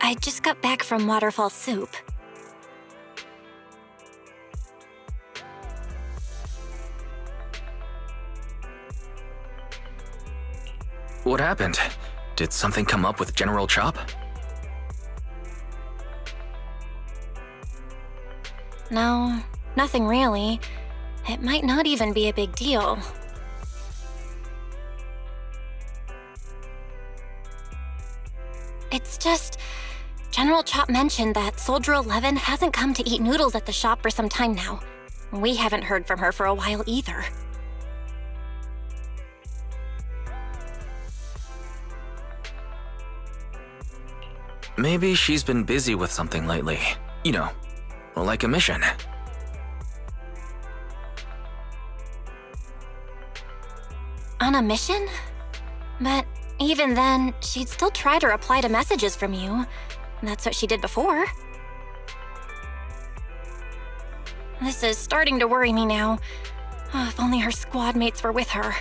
I just got back from Waterfall Soup. What happened? Did something come up with General Chop? No, nothing really. It might not even be a big deal. It's just, General Chop mentioned that Soldier 11 hasn't come to eat noodles at the shop for some time now. We haven't heard from her for a while either. Maybe she's been busy with something lately. You know, like a mission. On a mission? But even then, she'd still try to reply to messages from you. That's what she did before. This is starting to worry me now. Oh, if only her squad mates were with her.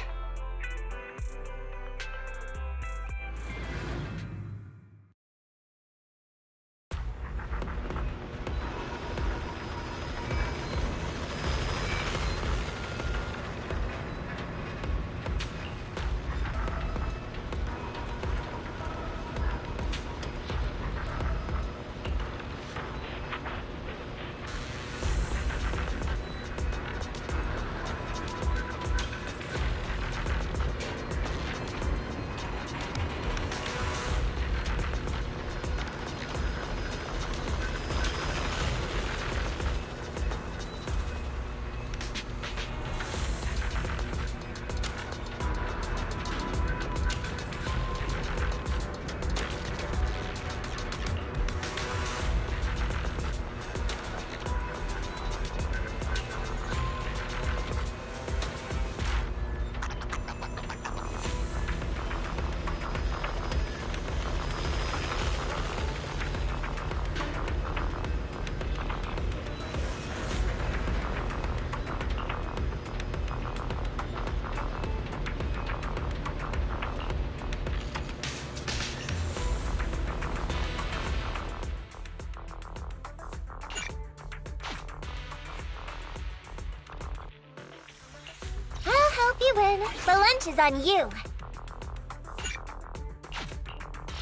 You win. The lunch is on you.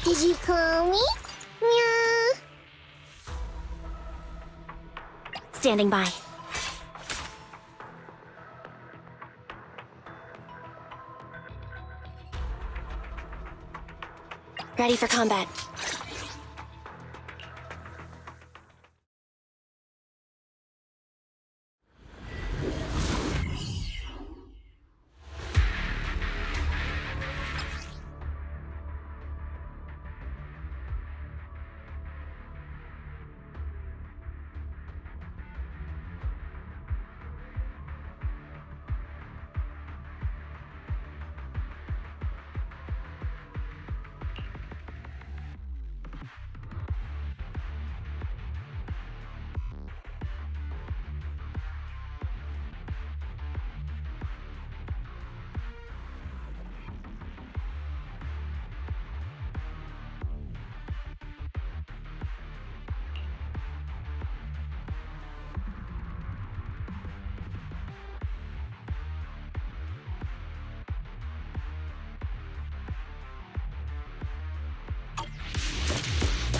Did you call me? Meow. Standing by. Ready for combat.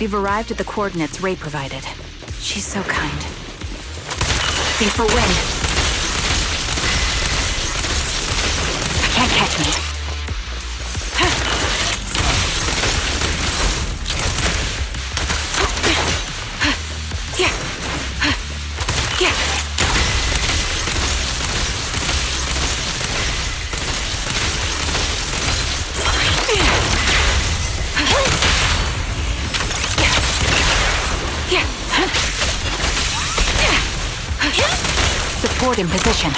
We've arrived at the coordinates Ray provided. She's so kind. Be for win. Can't catch me. Support in position.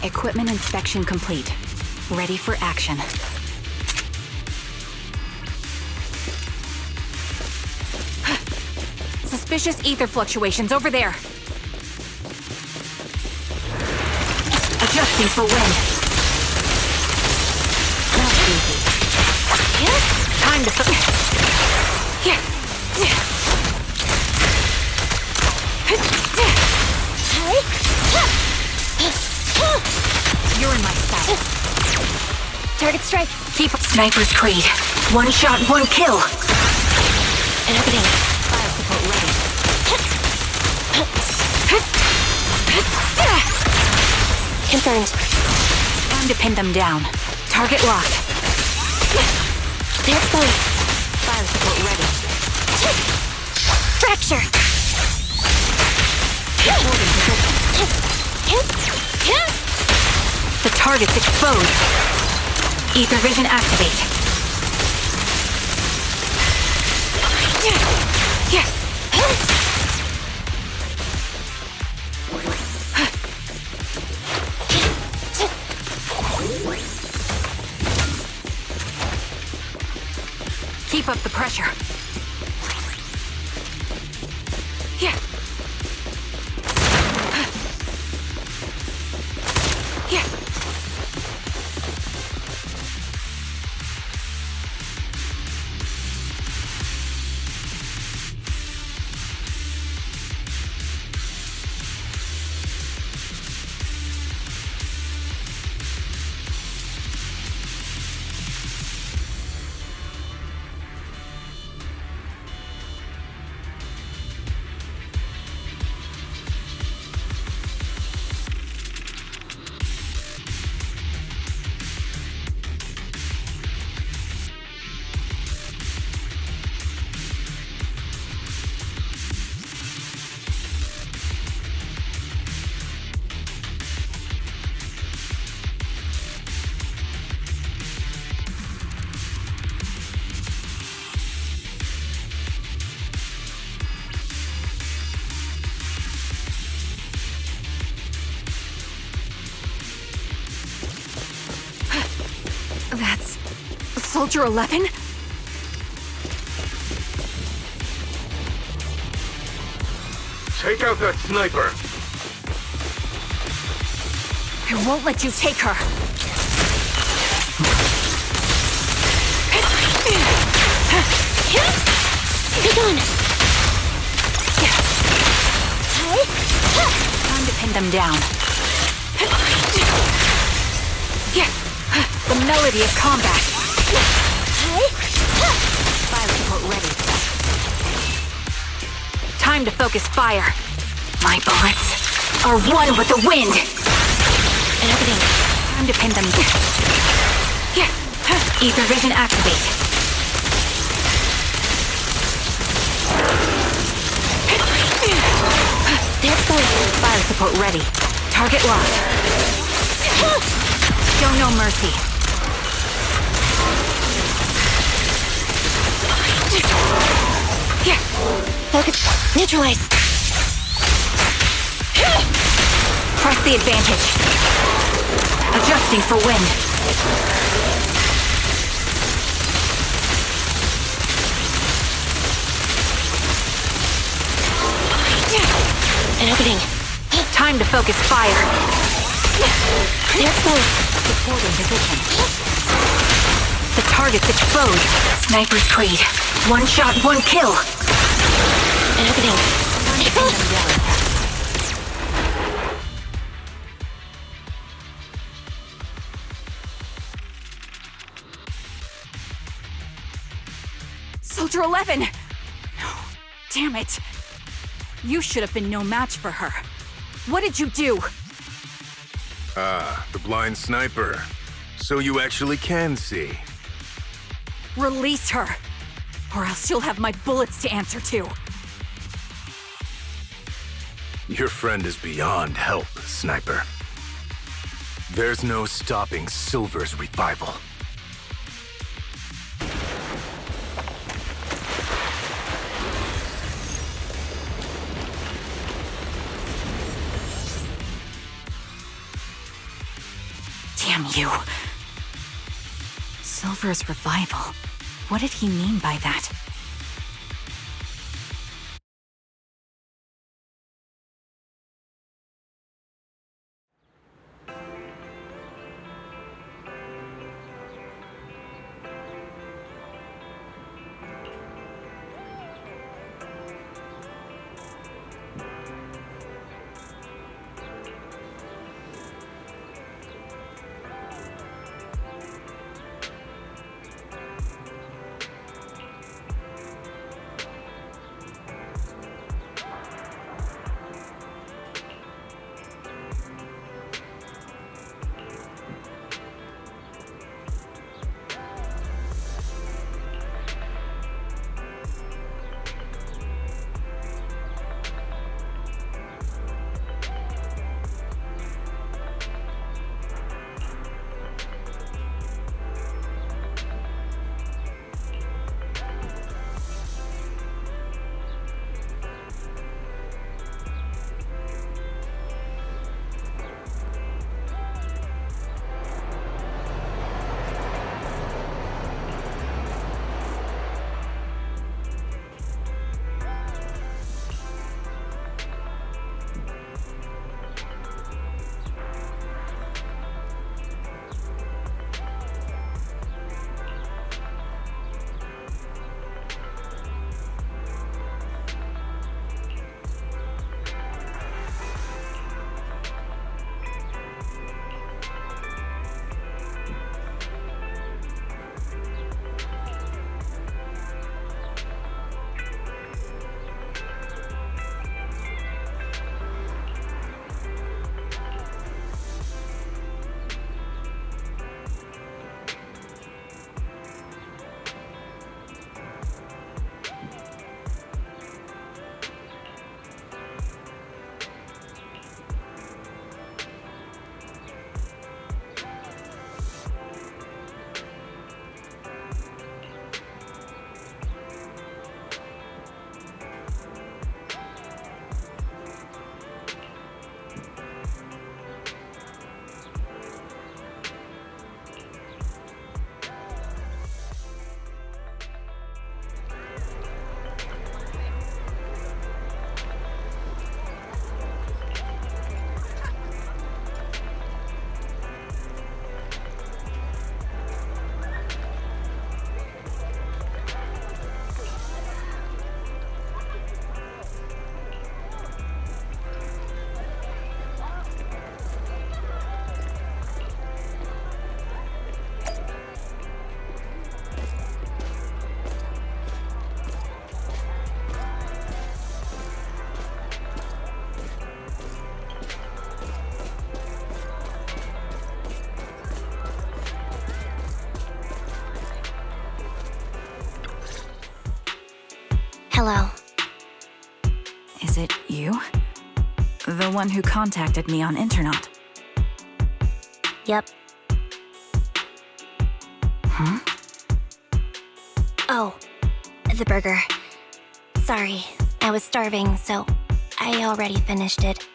Equipment inspection complete. Ready for action. Suspicious ether fluctuations over there. Adjusting for wind. Not easy. Time to You're in my sight. Target strike. Keep Sniper's Creed. One shot, one kill. Opening. Fire support ready. Confirmed. Time to pin them down. Target locked. They're exposed. Fire support ready. Fracture. Holding position. The target's exposed. Ether vision activate. Keep up the pressure. Yeah. Yeah. That's Soldier 11? Take out that sniper! I won't let you take her. Be gone. Time to pin them down. The melody of combat. Fire support ready. Time to focus fire. My bullets are one with the wind. Time to pin them down. Ether vision activate. They're exposed. Fire support ready. Target locked. Show no mercy. Focus. Neutralize. Press the advantage. Adjusting for wind. An opening. Time to focus fire. They're exposed. Supporting position. The target's exposed. Sniper's Creed. One shot, one kill. An opening. Soldier 11! No. Damn it. You should have been no match for her. What did you do? Ah, the blind sniper. So you actually can see. Release her, or else you'll have my bullets to answer to. Your friend is beyond help, Sniper. There's no stopping Silver's revival. Damn you. Silver's revival. What did he mean by that? Hello. Is it you? The one who contacted me on Internet? Yep. Huh? Oh, the burger. Sorry, I was starving, so I already finished it.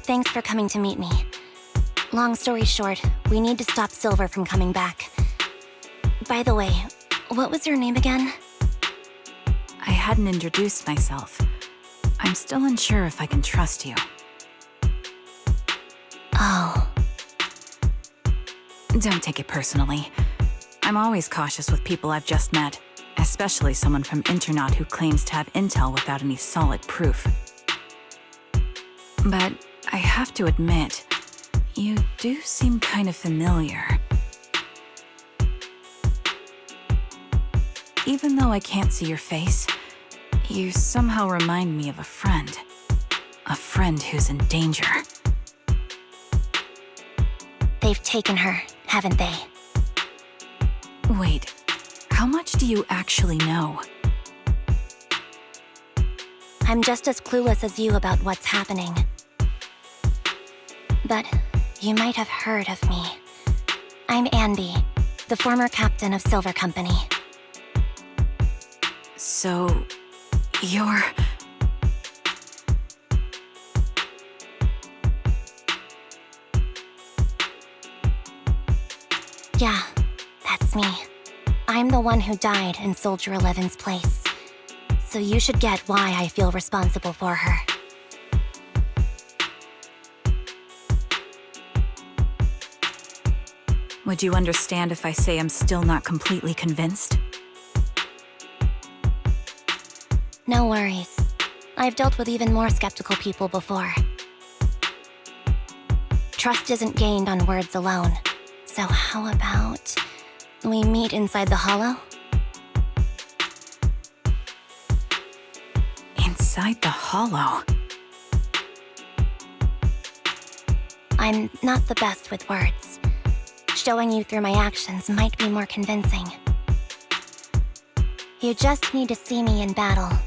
Thanks for coming to meet me. Long story short, we need to stop Silver from coming back. By the way, what was your name again? I hadn't introduced myself. I'm still unsure if I can trust you. Oh. Don't take it personally. I'm always cautious with people I've just met, especially someone from Internet who claims to have intel without any solid proof. But I have to admit, you do seem kind of familiar. Even though I can't see your face, you somehow remind me of a friend. A friend who's in danger. They've taken her, haven't they? Wait, how much do you actually know? I'm just as clueless as you about what's happening. But you might have heard of me. I'm Anby, the former captain of Silver Company. So, you're... Yeah, that's me. I'm the one who died in Soldier 11's place. So you should get why I feel responsible for her. Would you understand if I say I'm still not completely convinced? No worries. I've dealt with even more skeptical people before. Trust isn't gained on words alone. So how about we meet inside the hollow? Inside the hollow? I'm not the best with words. Showing you through my actions might be more convincing. You just need to see me in battle.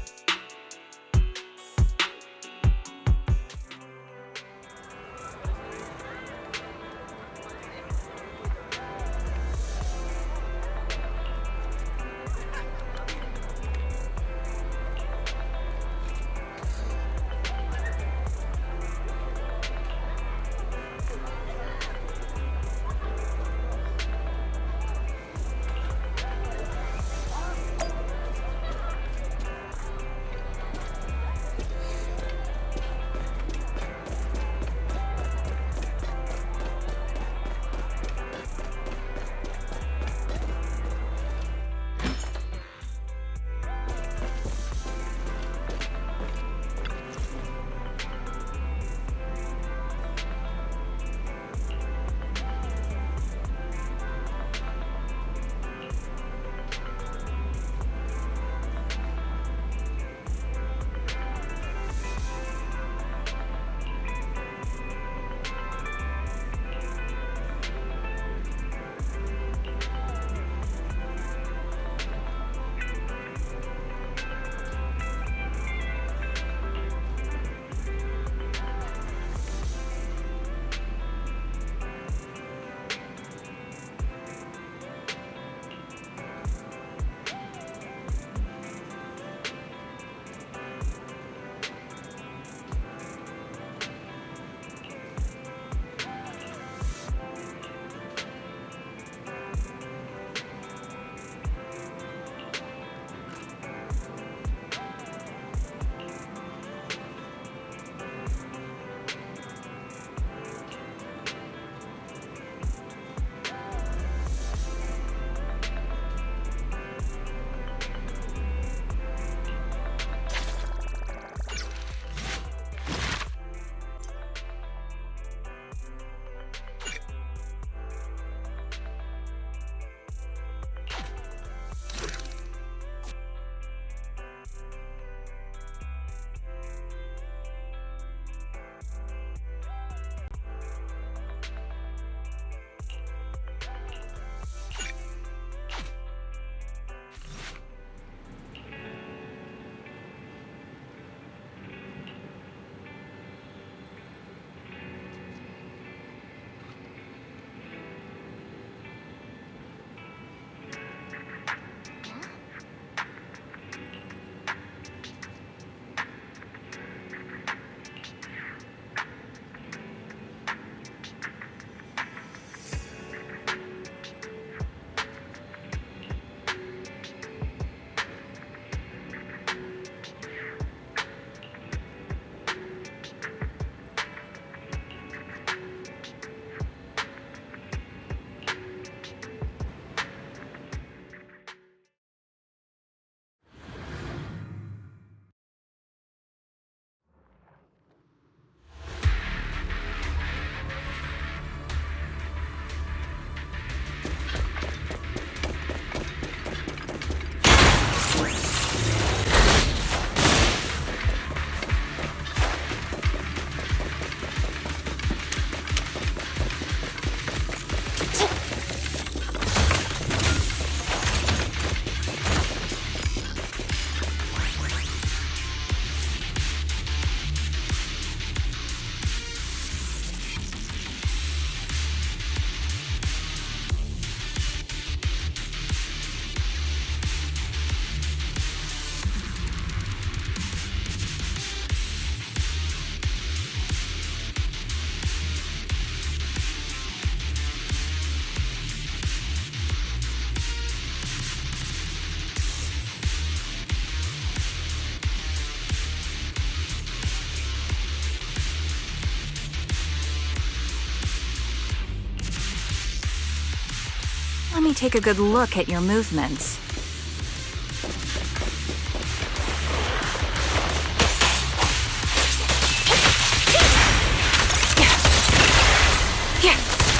me take a good look at your movements.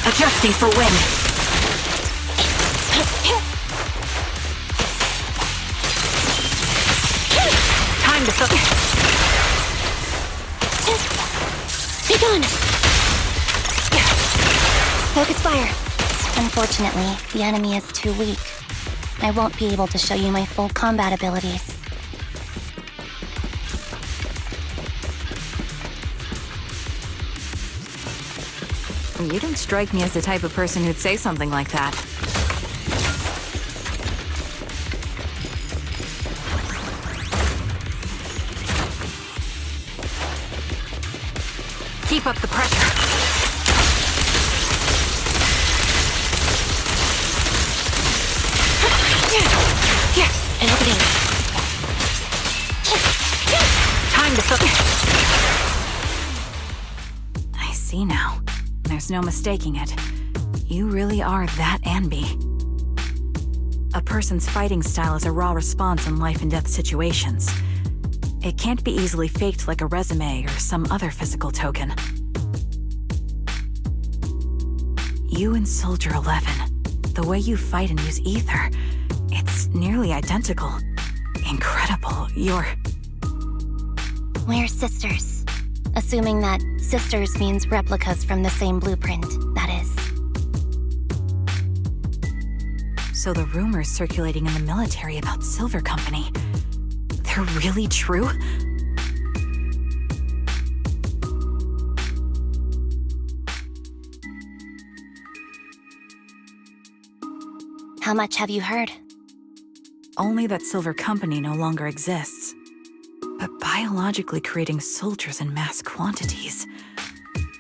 Adjusting for wind. Time to focus. Be gone! Focus fire. Unfortunately, the enemy is too weak. I won't be able to show you my full combat abilities. You don't strike me as the type of person who'd say something like that. Keep up the pressure. Opening. Time to focus. I see now. There's no mistaking it. You really are that Anby. A person's fighting style is a raw response in life and death situations. It can't be easily faked like a resume or some other physical token. You and Soldier 11, the way you fight and use ether, it's nearly identical. Incredible. We're sisters. Assuming that sisters means replicas from the same blueprint, that is. So the rumors circulating in the military about Silver Company, they're really true? How much have you heard? Only that Silver Company no longer exists. But biologically creating soldiers in mass quantities,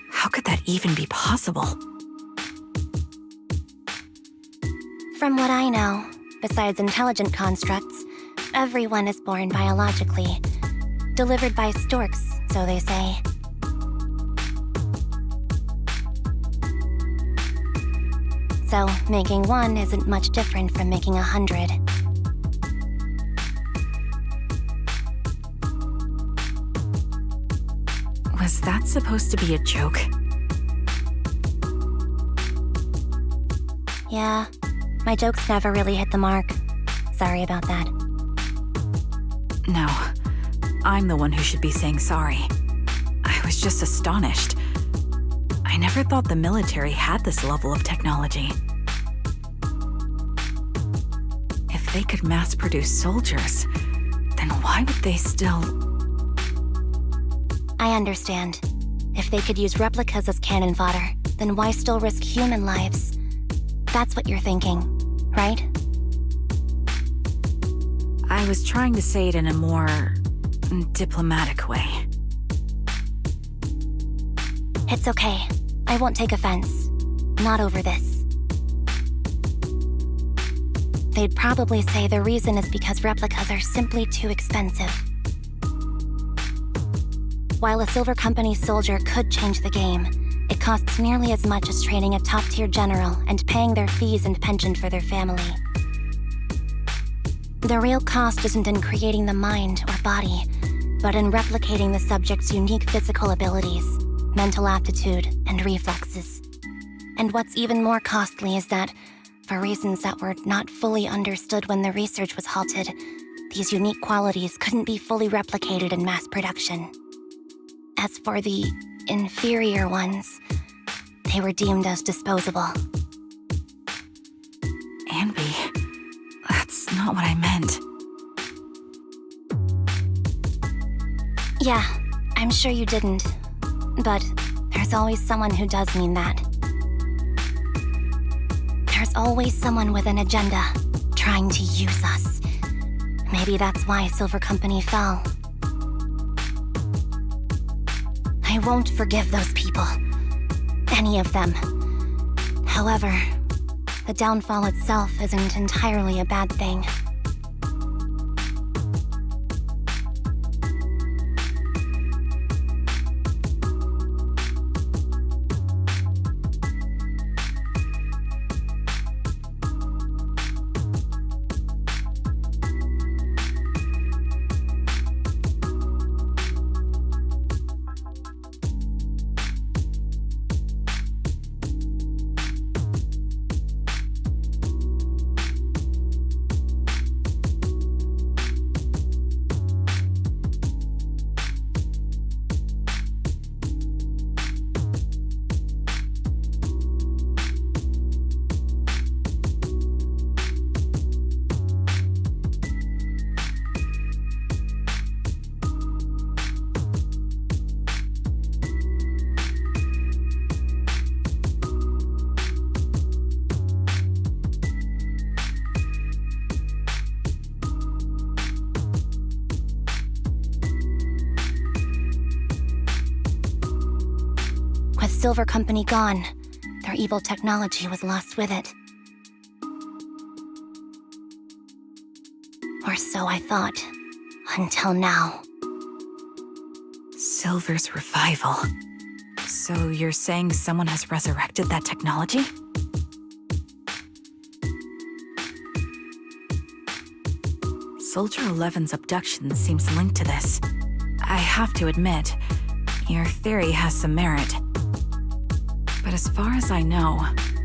how could that even be possible? From what I know, besides intelligent constructs, everyone is born biologically. Delivered by storks, so they say. So, making one isn't much different from making 100. Was that supposed to be a joke? Yeah, my jokes never really hit the mark. Sorry about that. No, I'm the one who should be saying sorry. I was just astonished. I never thought the military had this level of technology. If they could mass-produce soldiers, then why would they still... I understand. If they could use replicas as cannon fodder, then why still risk human lives? That's what you're thinking, right? I was trying to say it in a more diplomatic way. It's okay. I won't take offense. Not over this. They'd probably say the reason is because replicas are simply too expensive. While a Silver Company soldier could change the game, it costs nearly as much as training a top-tier general and paying their fees and pension for their family. The real cost isn't in creating the mind or body, but in replicating the subject's unique physical abilities, mental aptitude, and reflexes. And what's even more costly is that, for reasons that were not fully understood when the research was halted, these unique qualities couldn't be fully replicated in mass production. As for the inferior ones, they were deemed as disposable. Anby, that's not what I meant. Yeah, I'm sure you didn't. But there's always someone who does mean that. There's always someone with an agenda, trying to use us. Maybe that's why Silver Company fell. I won't forgive those people. Any of them. However, the downfall itself isn't entirely a bad thing. Silver Company gone, their evil technology was lost with it. Or so I thought, until now. Silver's revival. So you're saying someone has resurrected that technology? Soldier 11's abduction seems linked to this. I have to admit, your theory has some merit. But as far as I know,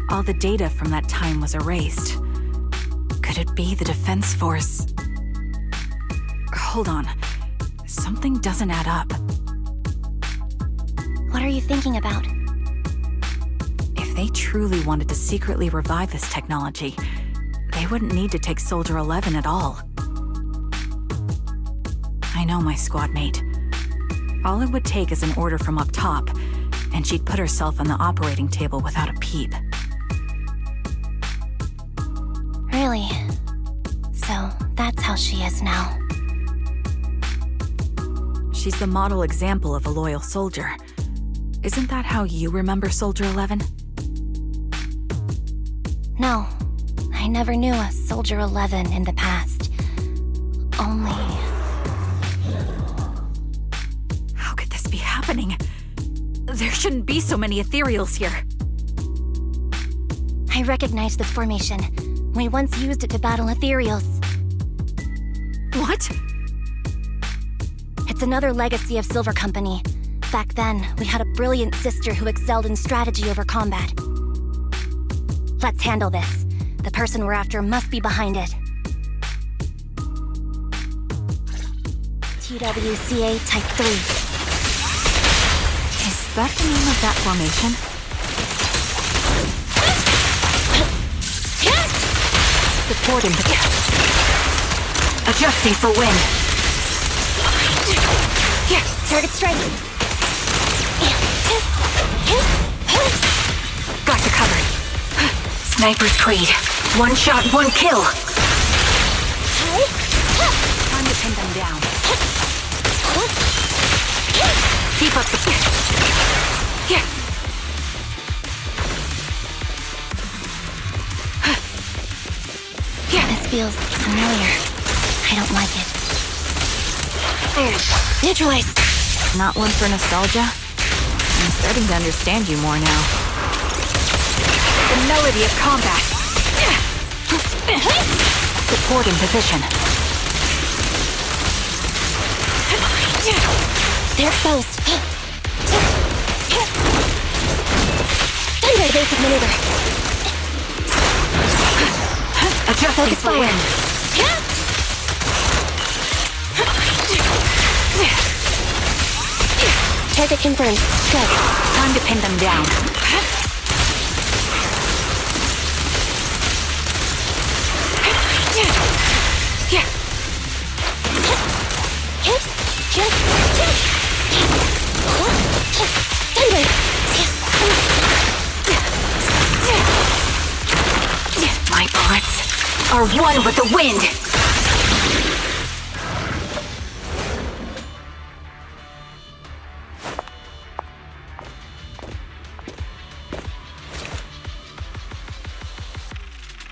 all the data from that time was erased. Could it be the Defense Force? Hold on. Something doesn't add up. What are you thinking about? If they truly wanted to secretly revive this technology, they wouldn't need to take Soldier 11 at all. I know my squad mate. All it would take is an order from up top, and she'd put herself on the operating table without a peep. Really? So that's how she is now. She's the model example of a loyal soldier. Isn't that how you remember Soldier 11? No, I never knew a Soldier 11 in the past. Only... How could this be happening? There shouldn't be so many Ethereals here. I recognize this formation. We once used it to battle Ethereals. What? It's another legacy of Silver Company. Back then, we had a brilliant sister who excelled in strategy over combat. Let's handle this. The person we're after must be behind it. TWCA Type 3. Is that the name of that formation? Support him. Adjusting for wind. Target strike. Got you covered. Sniper's Creed. One shot, one kill. Time to pin them down. Keep up the... This feels familiar. I don't like it. There. Neutralized. Not one for nostalgia? I'm starting to understand you more now. The melody of combat. Support in position. They're exposed. Thunder evasive maneuver. Adjusting Focus for fire. wind. Target confirmed. Good. Time to pin them down. My bullets are one with the wind.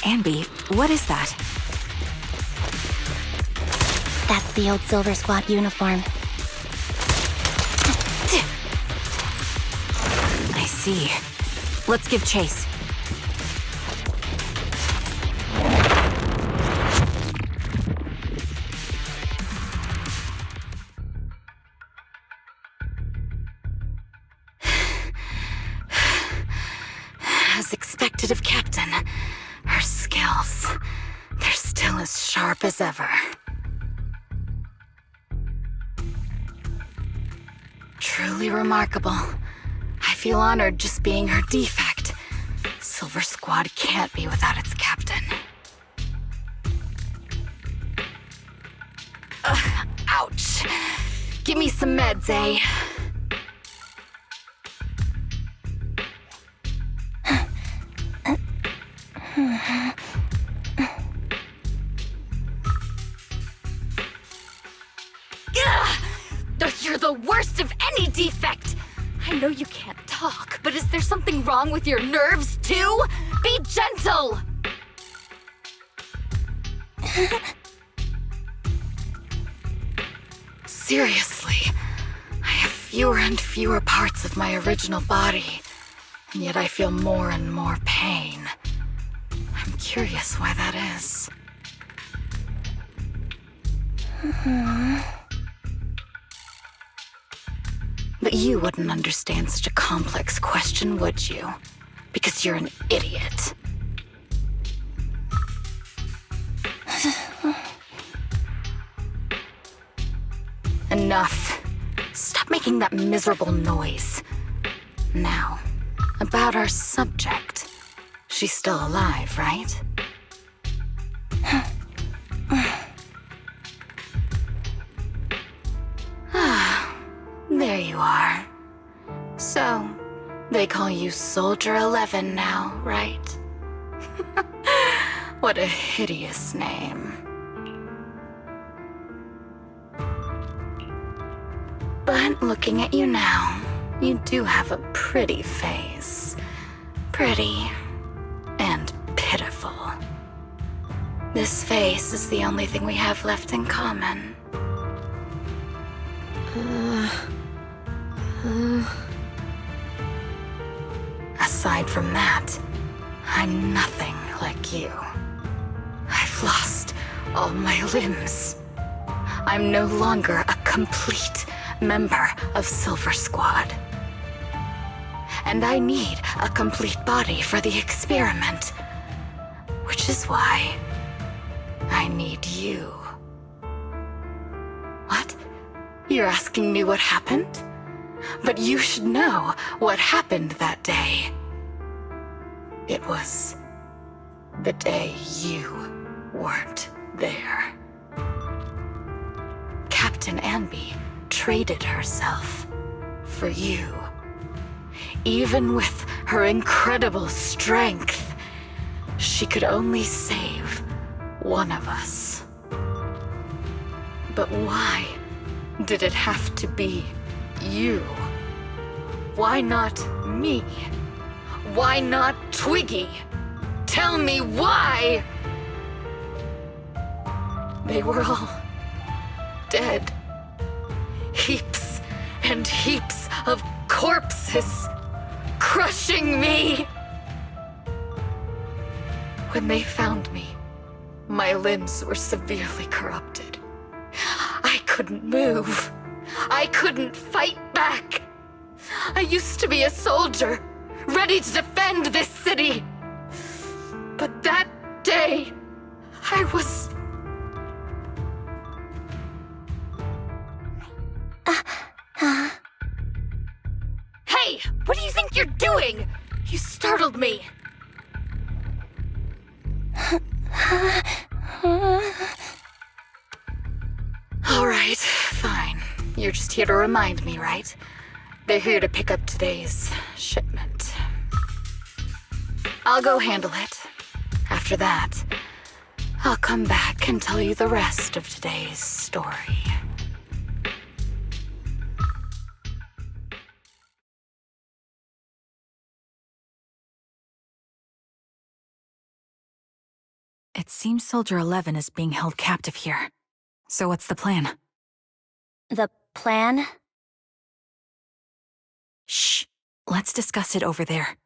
Anby, what is that? That's the old Silver Squad uniform. I see. Let's give chase. As expected of Captain, her skills, they're still as sharp as ever. Truly remarkable. I feel honored just being her defect. Silver Squad can't be without its captain. Ouch. Give me some meds, eh? You're the worst of any defect! I know you can't talk, but is there something wrong with your nerves, too? Be gentle! Seriously, I have fewer and fewer parts of my original body, and yet I feel more and more pain. I'm curious why that is. But you wouldn't understand such a complex question, would you? Because you're an idiot. Enough. Stop making that miserable noise. Now, about our subject. She's still alive, right? There you are. So, they call you Soldier 11 now, right? What a hideous name. But looking at you now, you do have a pretty face. Pretty and pitiful. This face is the only thing we have left in common. Aside from that, I'm nothing like you. I've lost all my limbs. I'm no longer a complete member of Silver Squad. And I need a complete body for the experiment. Which is why I need you. What? You're asking me what happened? But you should know what happened that day. It was the day you weren't there. Captain Anby traded herself for you. Even with her incredible strength, she could only save one of us. But why did it have to be you? Why not me? Why not Twiggy? Tell me why! They were all dead. Heaps and heaps of corpses crushing me. When they found me, my limbs were severely corrupted. I couldn't move. I couldn't fight back. I used to be a soldier, ready to defend this city. But that day, I was... Hey, what do you think you're doing? You startled me. All right, fine. You're just here to remind me, right? They're here to pick up today's shipment. I'll go handle it. After that, I'll come back and tell you the rest of today's story. It seems Soldier 11 is being held captive here. So what's the plan? The plan? Shh. Let's discuss it over there.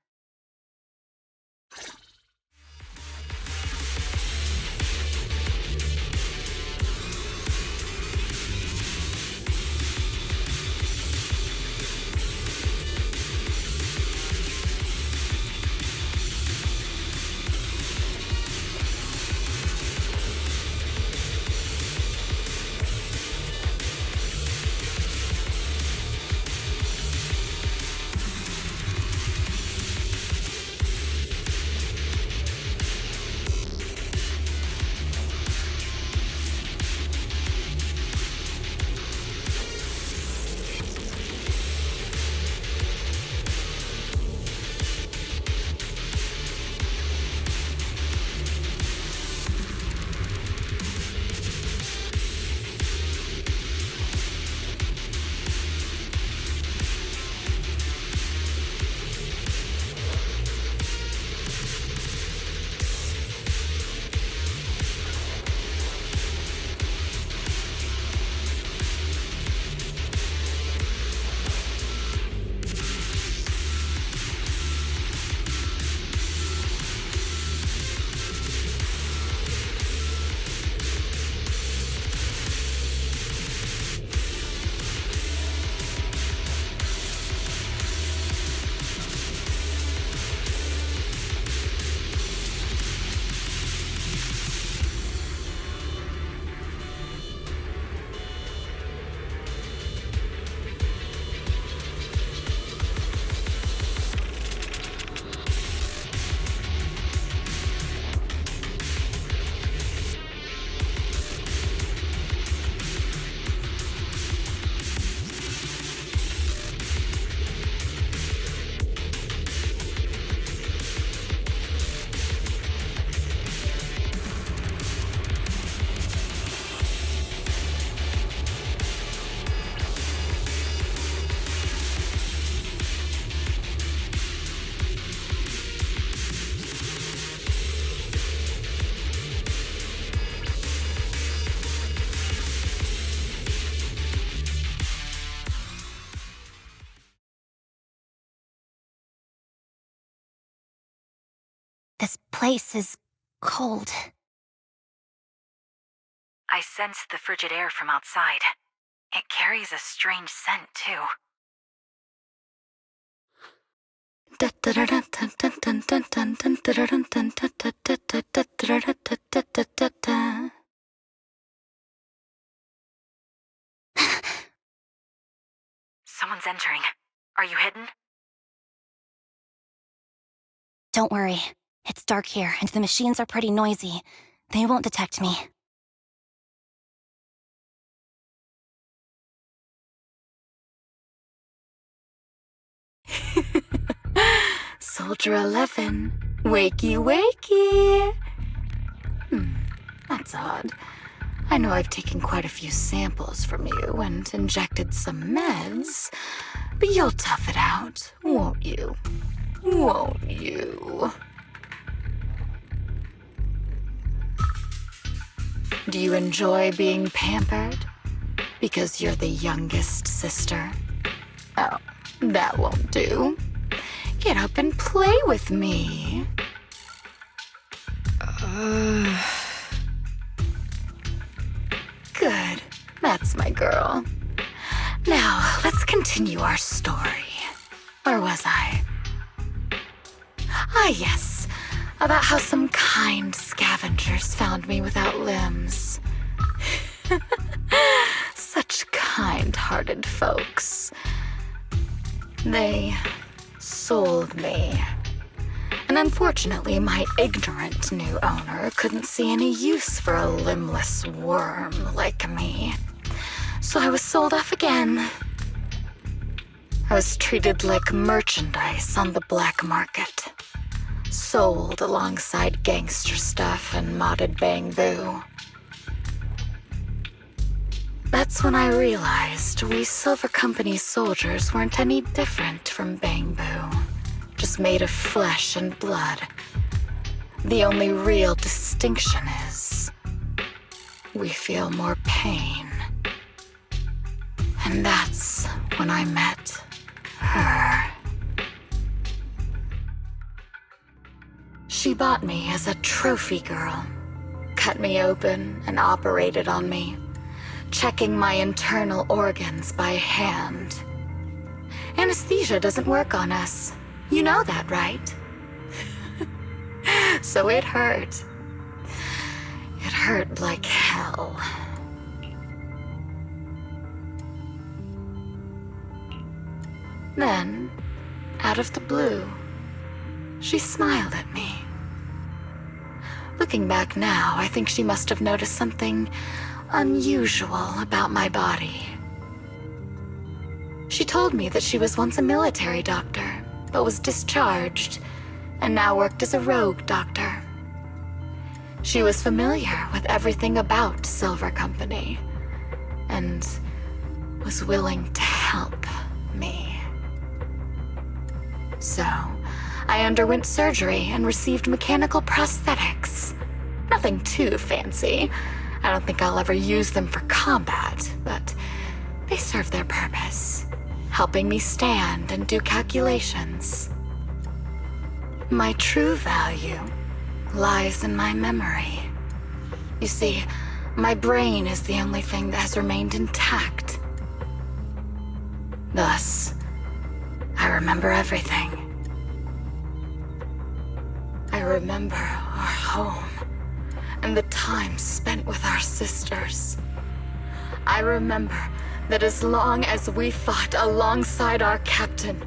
This place is cold. I sensed the frigid air from outside. It carries a strange scent, too. Someone's entering. Are you hidden? Don't worry. It's dark here, and the machines are pretty noisy. They won't detect me. Soldier 11, wakey wakey. That's odd. I know I've taken quite a few samples from you and injected some meds, but you'll tough it out, won't you? Won't you? Do you enjoy being pampered? Because you're the youngest sister? Oh, that won't do. Get up and play with me. Good. That's my girl. Now, let's continue our story. Where was I? Ah, yes. About how some kind scavengers found me without limbs. Such kind-hearted folks. They sold me. And unfortunately, my ignorant new owner couldn't see any use for a limbless worm like me. So I was sold off again. I was treated like merchandise on the black market. Sold alongside gangster stuff and modded bamboo. That's when I realized we Silver Company soldiers weren't any different from bamboo. Just made of flesh and blood. The only real distinction is we feel more pain. And that's when I met her. She bought me as a trophy girl, cut me open and operated on me, checking my internal organs by hand. Anesthesia doesn't work on us. You know that, right? So it hurt. It hurt like hell. Then, out of the blue, she smiled at me. Looking back now, I think she must have noticed something unusual about my body. She told me that she was once a military doctor, but was discharged, and now worked as a rogue doctor. She was familiar with everything about Silver Company, and was willing to help me. So, I underwent surgery and received mechanical prosthetics. Nothing too fancy. I don't think I'll ever use them for combat, but they serve their purpose, helping me stand and do calculations. My true value lies in my memory. You see, my brain is the only thing that has remained intact. Thus, I remember everything. I remember our home and the time spent with our sisters. I remember that as long as we fought alongside our captain,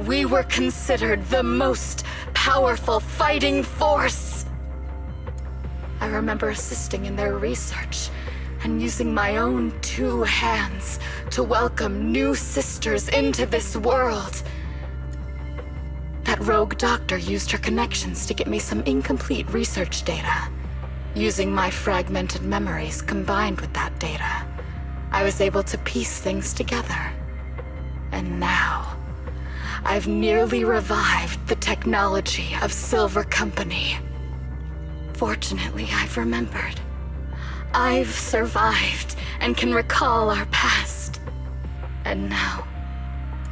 we were considered the most powerful fighting force. I remember assisting in their research and using my own 2 hands to welcome new sisters into this world. That rogue doctor used her connections to get me some incomplete research data. Using my fragmented memories combined with that data, I was able to piece things together. And now, I've nearly revived the technology of Silver Company. Fortunately, I've remembered. I've survived and can recall our past. And now,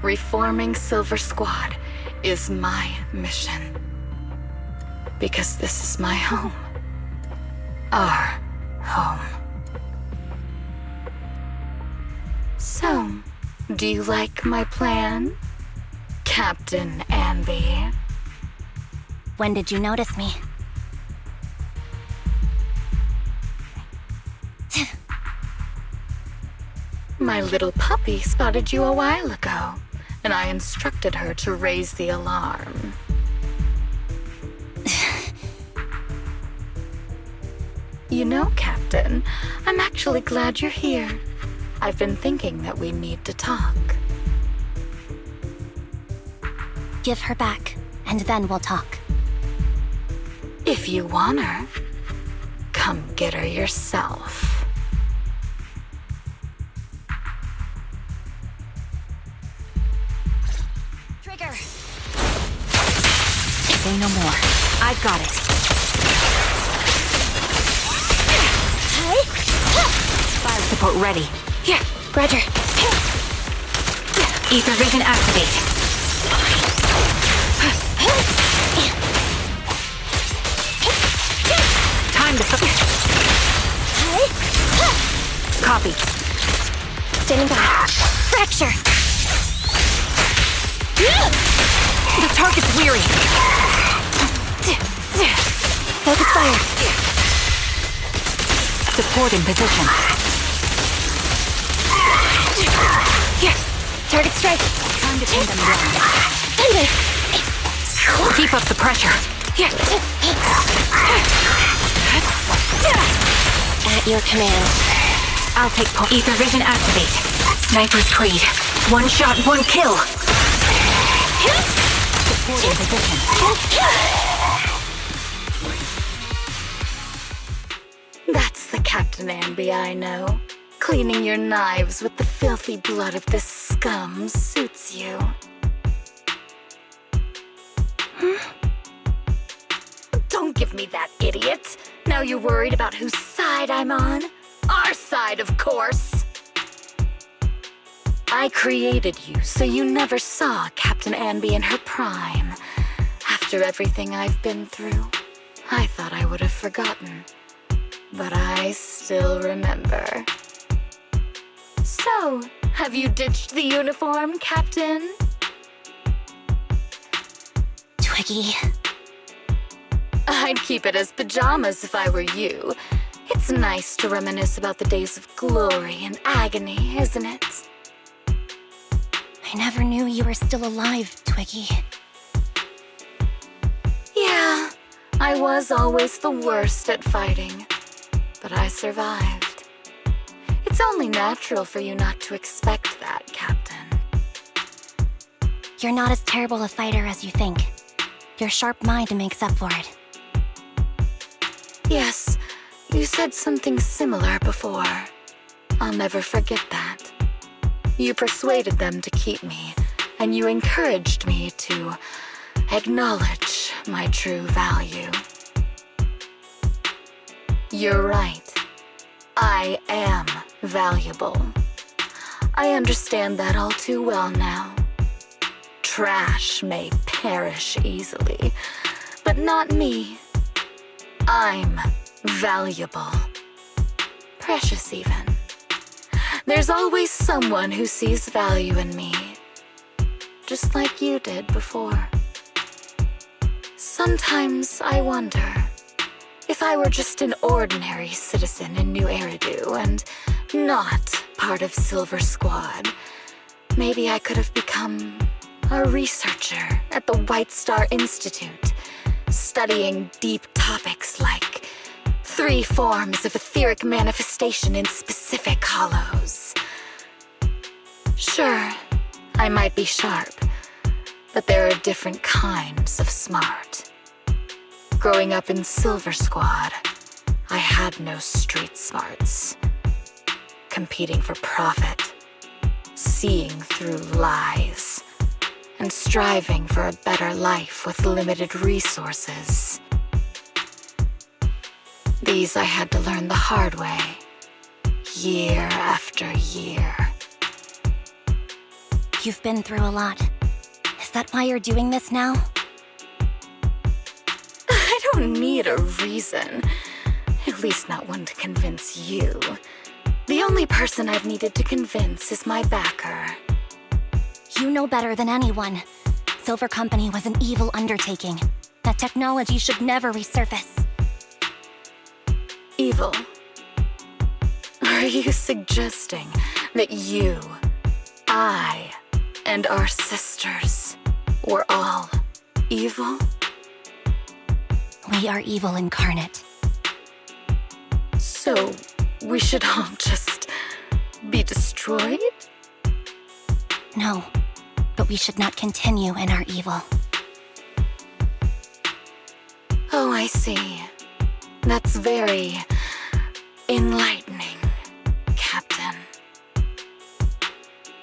reforming Silver Squad is my mission. because this is my home. Our home. So, do you like my plan, Captain Anby? When did you notice me? My little puppy spotted you a while ago, and I instructed her to raise the alarm. You know, Captain, I'm actually glad you're here. I've been thinking that we need to talk. Give her back, and then we'll talk. If you want her, come get her yourself. Trigger! Say no more. I've got it. Fire support ready. Here, Roger. Ether vision activate. Time to copy. Standing by. Fracture! The target's weary. Focus fire. Support in position. Target strike. Time to pin them down. Thunder! Keep up the pressure. At your command. I'll take point. Ether vision activate. Sniper's creed. One shot, one kill. Support in position. That's the Captain Anby I know. Cleaning your knives with the filthy blood of this scum suits you. Don't give me that, idiot. Now you're worried about whose side I'm on? Our side, of course. I created you so you never saw Captain Anby in her prime. After everything I've been through, I thought I would have forgotten. But I still remember. So, have you ditched the uniform, Captain? Twiggy. I'd keep it as pajamas if I were you. It's nice to reminisce about the days of glory and agony, isn't it? I never knew you were still alive, Twiggy. Yeah, I was always the worst at fighting, but I survived. It's only natural for you not to expect that, Captain. You're not as terrible a fighter as you think. Your sharp mind makes up for it. Yes, you said something similar before. I'll never forget that. You persuaded them to keep me, and you encouraged me to acknowledge my true value. You're right. I am valuable. I understand that all too well now. Trash may perish easily, but not me. I'm valuable. Precious even. There's always someone who sees value in me, just like you did before. Sometimes I wonder if I were just an ordinary citizen in New Eridu and not part of Silver Squad, maybe I could have become a researcher at the White Star Institute, studying deep topics like 3 forms of etheric manifestation in specific hollows. Sure, I might be sharp, but there are different kinds of smart. Growing up in Silver Squad, I had no street smarts. Competing for profit, seeing through lies, and striving for a better life with limited resources. These I had to learn the hard way, year after year. You've been through a lot. Is that why you're doing this now? I don't need a reason. At least not one to convince you. The only person I've needed to convince is my backer. You know better than anyone. Silver Company was an evil undertaking. That technology should never resurface. Evil? Are you suggesting that you, I, and our sisters were all evil? We are evil incarnate. So, we should all just be destroyed? No, but we should not continue in our evil. Oh, I see. That's very enlightening, Captain.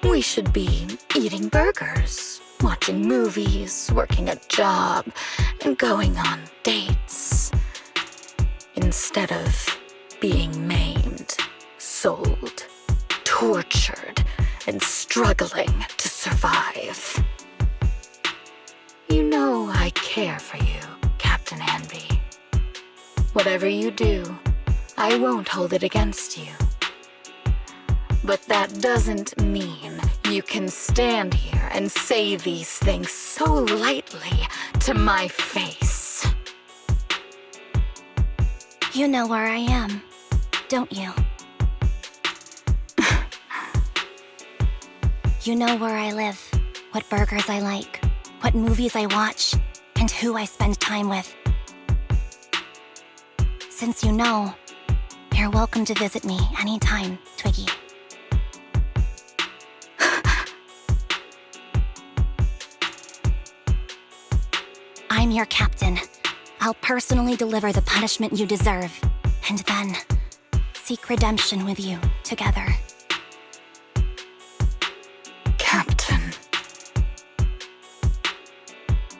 We should be eating burgers, watching movies, working a job, and going on dates. Instead of being maimed, sold, tortured, and struggling to survive. You know I care for you, Captain Anby. Whatever you do, I won't hold it against you. But that doesn't mean you can stand here and say these things so lightly to my face. You know where I am, don't you? You know where I live, what burgers I like, what movies I watch, and who I spend time with. Since you know, you're welcome to visit me anytime, Twiggy. I'm your captain. I'll personally deliver the punishment you deserve, and then seek redemption with you together. Captain.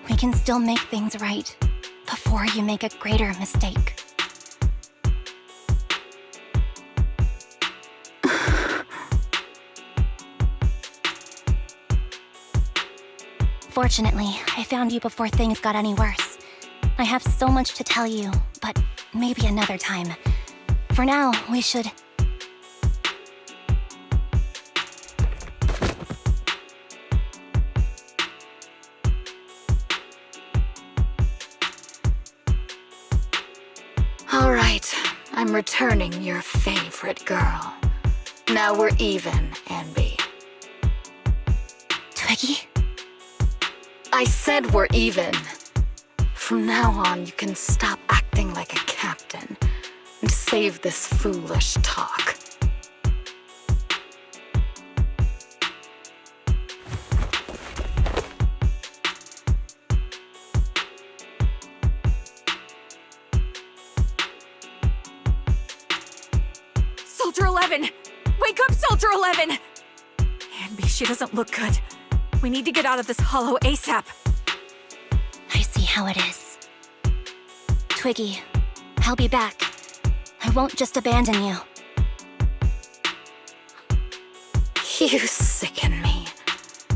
We can still make things right before you make a greater mistake. Fortunately, I found you before things got any worse. I have so much to tell you, but maybe another time. For now, we should... All right, I'm returning your favorite girl. Now we're even, Anby. Twiggy? I said we're even. From now on, you can stop acting like a captain and save this foolish talk. Soldier 11! Wake up, Soldier 11! Anby, she doesn't look good. We need to get out of this hollow ASAP. I see how it is. Twiggy, I'll be back. I won't just abandon you. You sicken me.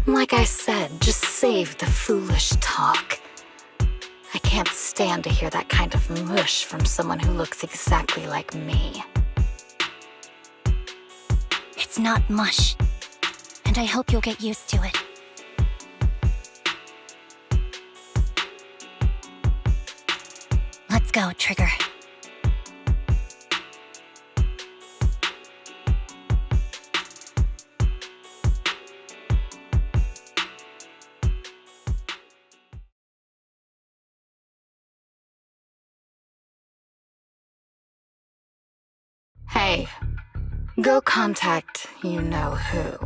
Like I said, just save the foolish talk. I can't stand to hear that kind of mush from someone who looks exactly like me. It's not mush, and I hope you'll get used to it. Let's go, Trigger. Hey, go contact you-know-who.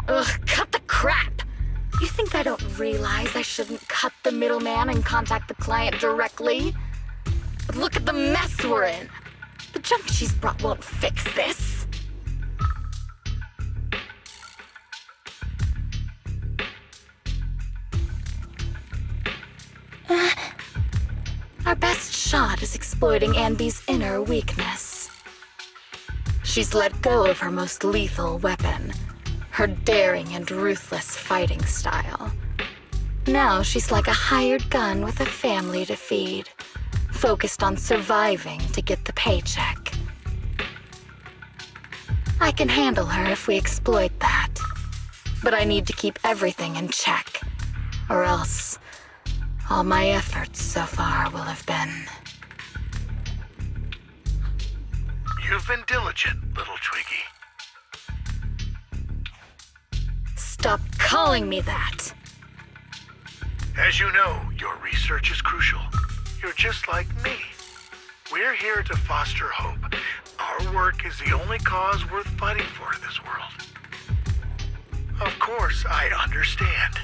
Ugh, cut the crap! You think I don't realize I shouldn't cut the middleman and contact the client directly? But look at the mess we're in! The junk she's brought won't fix this. Our best shot is exploiting Anby's inner weakness. She's let go of her most lethal weapon, her daring and ruthless fighting style. Now she's like a hired gun with a family to feed, focused on surviving to get the paycheck. I can handle her if we exploit that, but I need to keep everything in check, or else all my efforts so far will have been. You've been diligent, little Twiggy. Stop calling me that! As you know, your research is crucial. You're just like me. We're here to foster hope. Our work is the only cause worth fighting for in this world. Of course, I understand.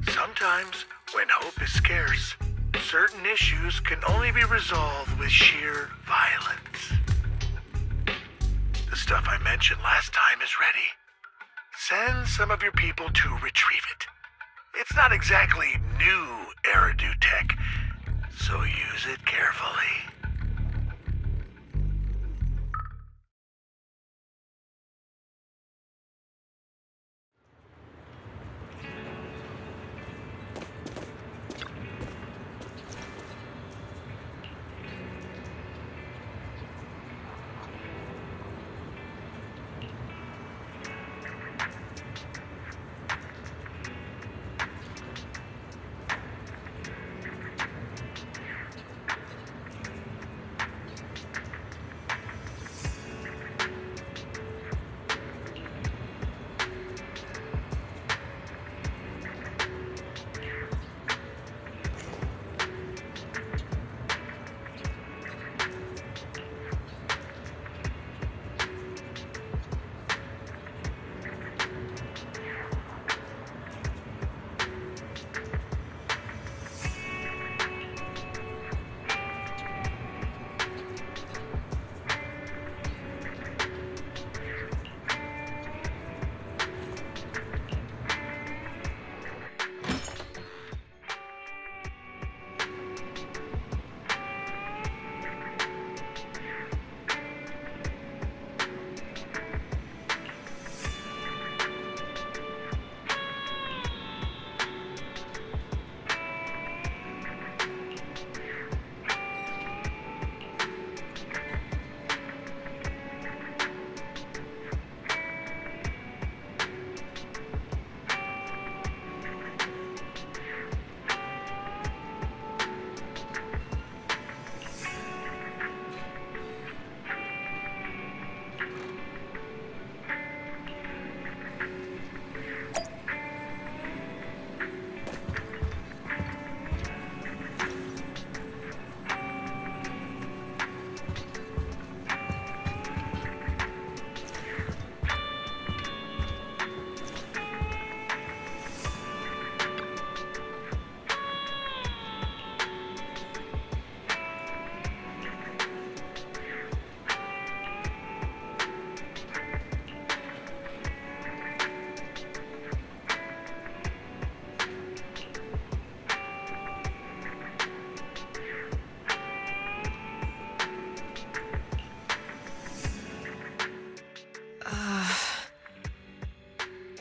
Sometimes, when hope is scarce, certain issues can only be resolved with sheer violence. The stuff I mentioned last time is ready. Send some of your people to retrieve it. It's not exactly new Eridu tech, so use it carefully.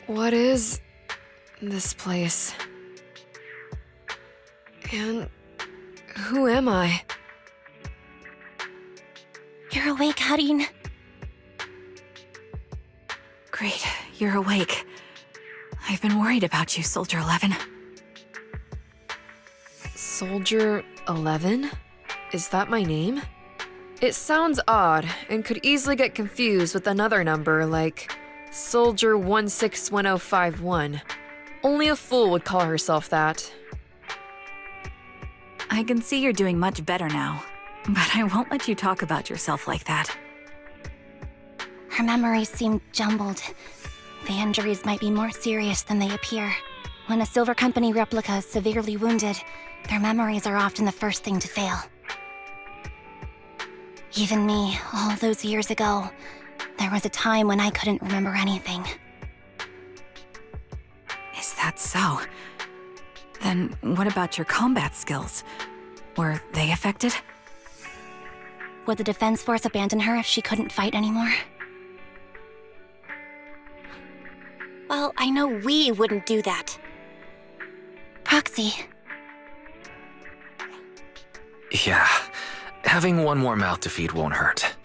What is this place? And who am I? You're awake, Harin. Great, you're awake. I've been worried about you, Soldier 11. Soldier 11? Is that my name? It sounds odd and could easily get confused with another number like Soldier 161051. Only a fool would call herself that. I can see you're doing much better now, but I won't let you talk about yourself like that. Her memories seem jumbled. The injuries might be more serious than they appear. When a Silver Company replica is severely wounded, their memories are often the first thing to fail. Even me, all those years ago, there was a time when I couldn't remember anything. Is that so? Then what about your combat skills? Were they affected? Would the Defense Force abandon her if she couldn't fight anymore? Well, I know we wouldn't do that. Proxy, Yeah, having one more mouth to feed won't hurt.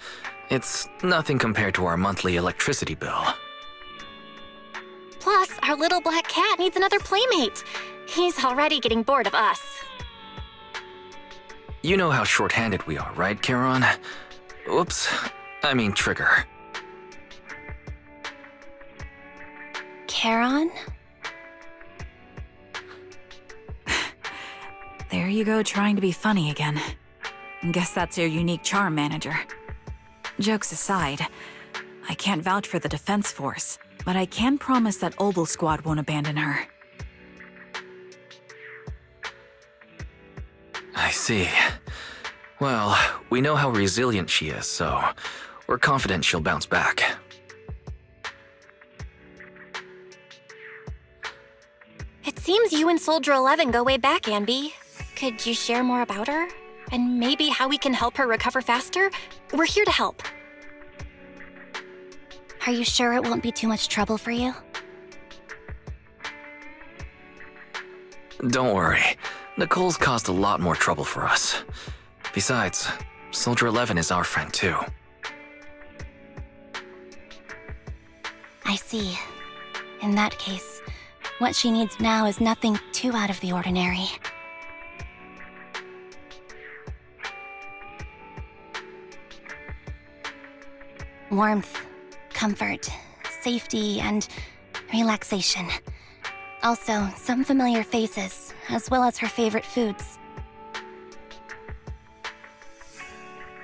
It's nothing compared to our monthly electricity bill. Plus, our little black cat needs another playmate. He's already getting bored of us. You know how short-handed we are, right, Charon? Oops, I mean Trigger. Charon? There you go, trying to be funny again. Guess that's your unique charm, Manager. Jokes aside, I can't vouch for the Defense Force, but I can promise that Obel Squad won't abandon her. I see. Well, we know how resilient she is, so we're confident she'll bounce back. It seems you and Soldier 11 go way back, Anby. Could you share more about her? And maybe how we can help her recover faster? We're here to help. Are you sure it won't be too much trouble for you? Don't worry. Nicole's caused a lot more trouble for us. Besides, Soldier 11 is our friend too. I see. In that case, what she needs now is nothing too out of the ordinary. Warmth, comfort, safety, and relaxation. Also, some familiar faces, as well as her favorite foods.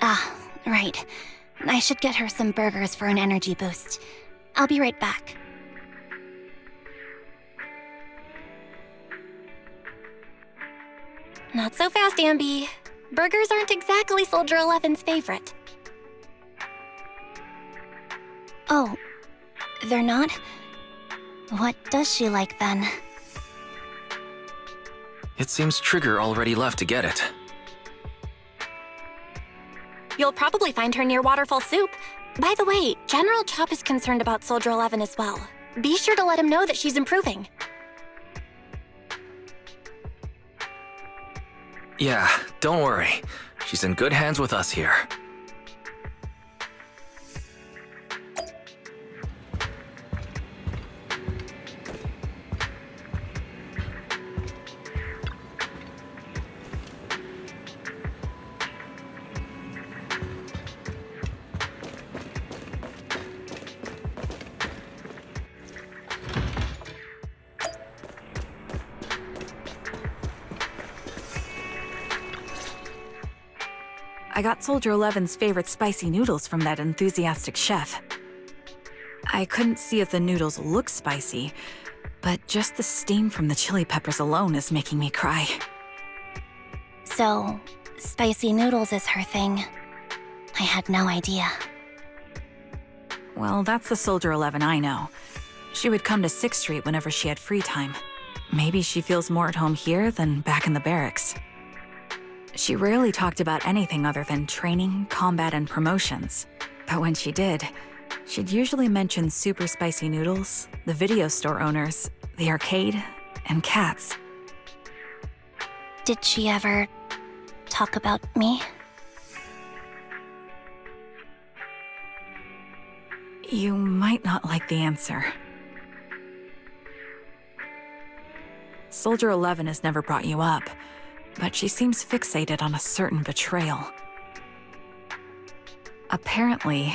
Ah, right. I should get her some burgers for an energy boost. I'll be right back. Not so fast, Anby. Burgers aren't exactly Soldier 11's favorite. Oh, they're not? What does she like then? It seems Trigger already left to get it. You'll probably find her near Waterfall Soup. By the way, General Chop is concerned about Soldier 11 as well. Be sure to let him know that she's improving. Yeah, don't worry. She's in good hands with us here. I got Soldier 11's favorite spicy noodles from that enthusiastic chef. I couldn't see if the noodles look spicy, but just the steam from the chili peppers alone is making me cry. So, spicy noodles is her thing. I had no idea. Well, that's the Soldier 11 I know. She would come to 6th Street whenever she had free time. Maybe she feels more at home here than back in the barracks. She rarely talked about anything other than training, combat, and promotions. But when she did, she'd usually mention super spicy noodles, the video store owners, the arcade, and cats. Did she ever talk about me? You might not like the answer. Soldier 11 has never brought you up, but she seems fixated on a certain betrayal. Apparently,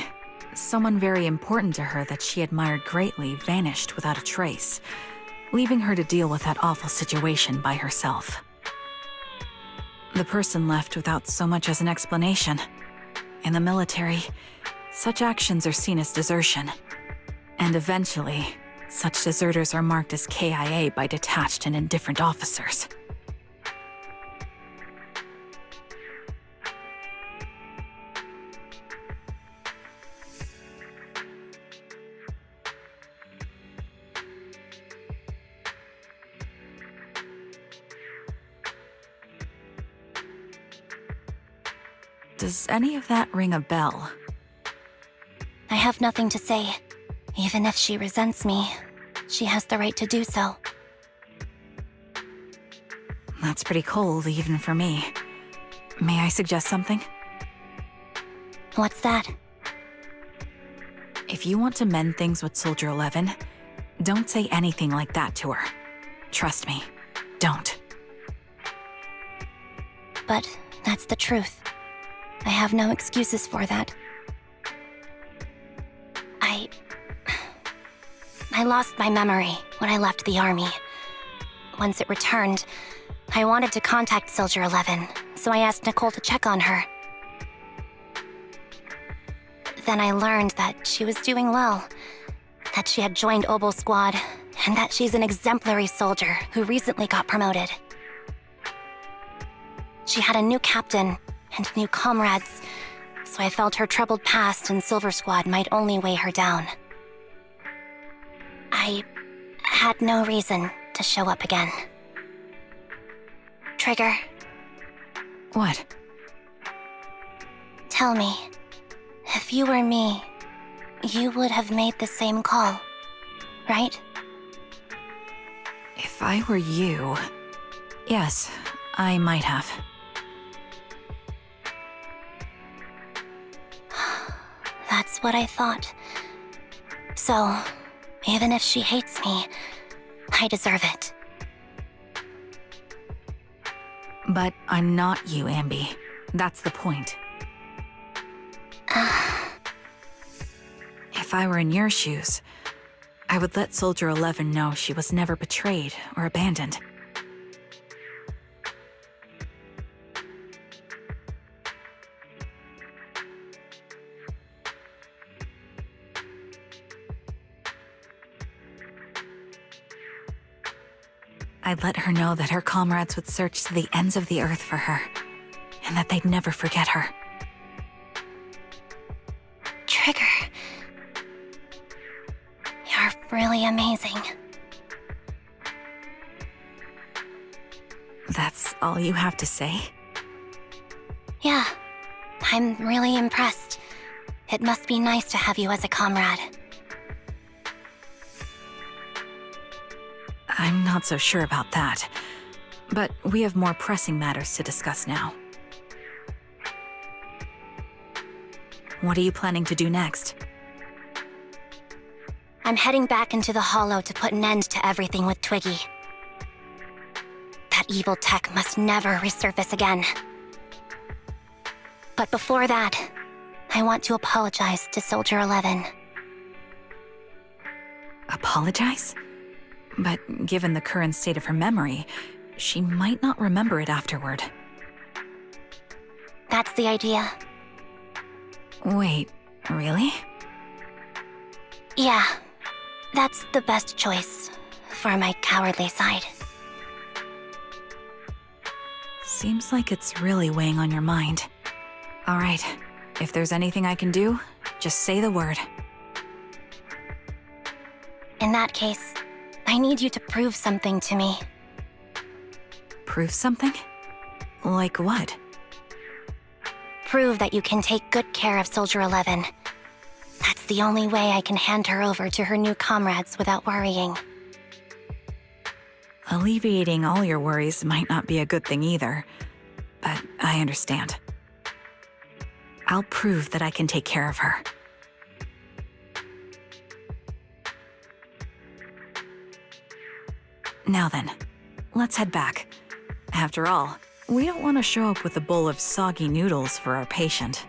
someone very important to her that she admired greatly vanished without a trace, leaving her to deal with that awful situation by herself. The person left without so much as an explanation. In the military, such actions are seen as desertion. And eventually, such deserters are marked as KIA by detached and indifferent officers. Does any of that ring a bell? I have nothing to say. Even if she resents me, she has the right to do so. That's pretty cold, even for me. May I suggest something? What's that? If you want to mend things with Soldier 11, don't say anything like that to her. Trust me, don't. But that's the truth. I have no excuses for that. I lost my memory when I left the army. Once it returned, I wanted to contact Soldier 11, so I asked Nicole to check on her. Then I learned that she was doing well, that she had joined Obel Squad, and that she's an exemplary soldier who recently got promoted. She had a new captain and new comrades, so I felt her troubled past in Silver Squad might only weigh her down. I had no reason to show up again. Trigger, What? tell me, if you were me, you would have made the same call, right? If I were you... Yes, I might have. That's what I thought. So, even if she hates me, I deserve it. But I'm not you, Anby. That's the point. If I were in your shoes, I would let Soldier 11 know she was never betrayed or abandoned. I'd let her know that her comrades would search to the ends of the earth for her, and that they'd never forget her. Trigger. You're really amazing. That's all you have to say? Yeah, I'm really impressed. It must be nice to have you as a comrade. I'm not so sure about that. But we have more pressing matters to discuss now. What are you planning to do next? I'm heading back into the Hollow to put an end to everything with Twiggy. That evil tech must never resurface again. But before that, I want to apologize to Soldier 11. Apologize? But given the current state of her memory, she might not remember it afterward. That's the idea. Wait, really? Yeah, that's the best choice for my cowardly side. Seems like it's really weighing on your mind. All right, if there's anything I can do, just say the word. In that case, I need you to prove something to me. Prove something? Like what? Prove that you can take good care of Soldier 11. That's the only way I can hand her over to her new comrades without worrying. Alleviating all your worries might not be a good thing either, but I understand. I'll prove that I can take care of her. Now then, let's head back. After all, we don't want to show up with a bowl of soggy noodles for our patient.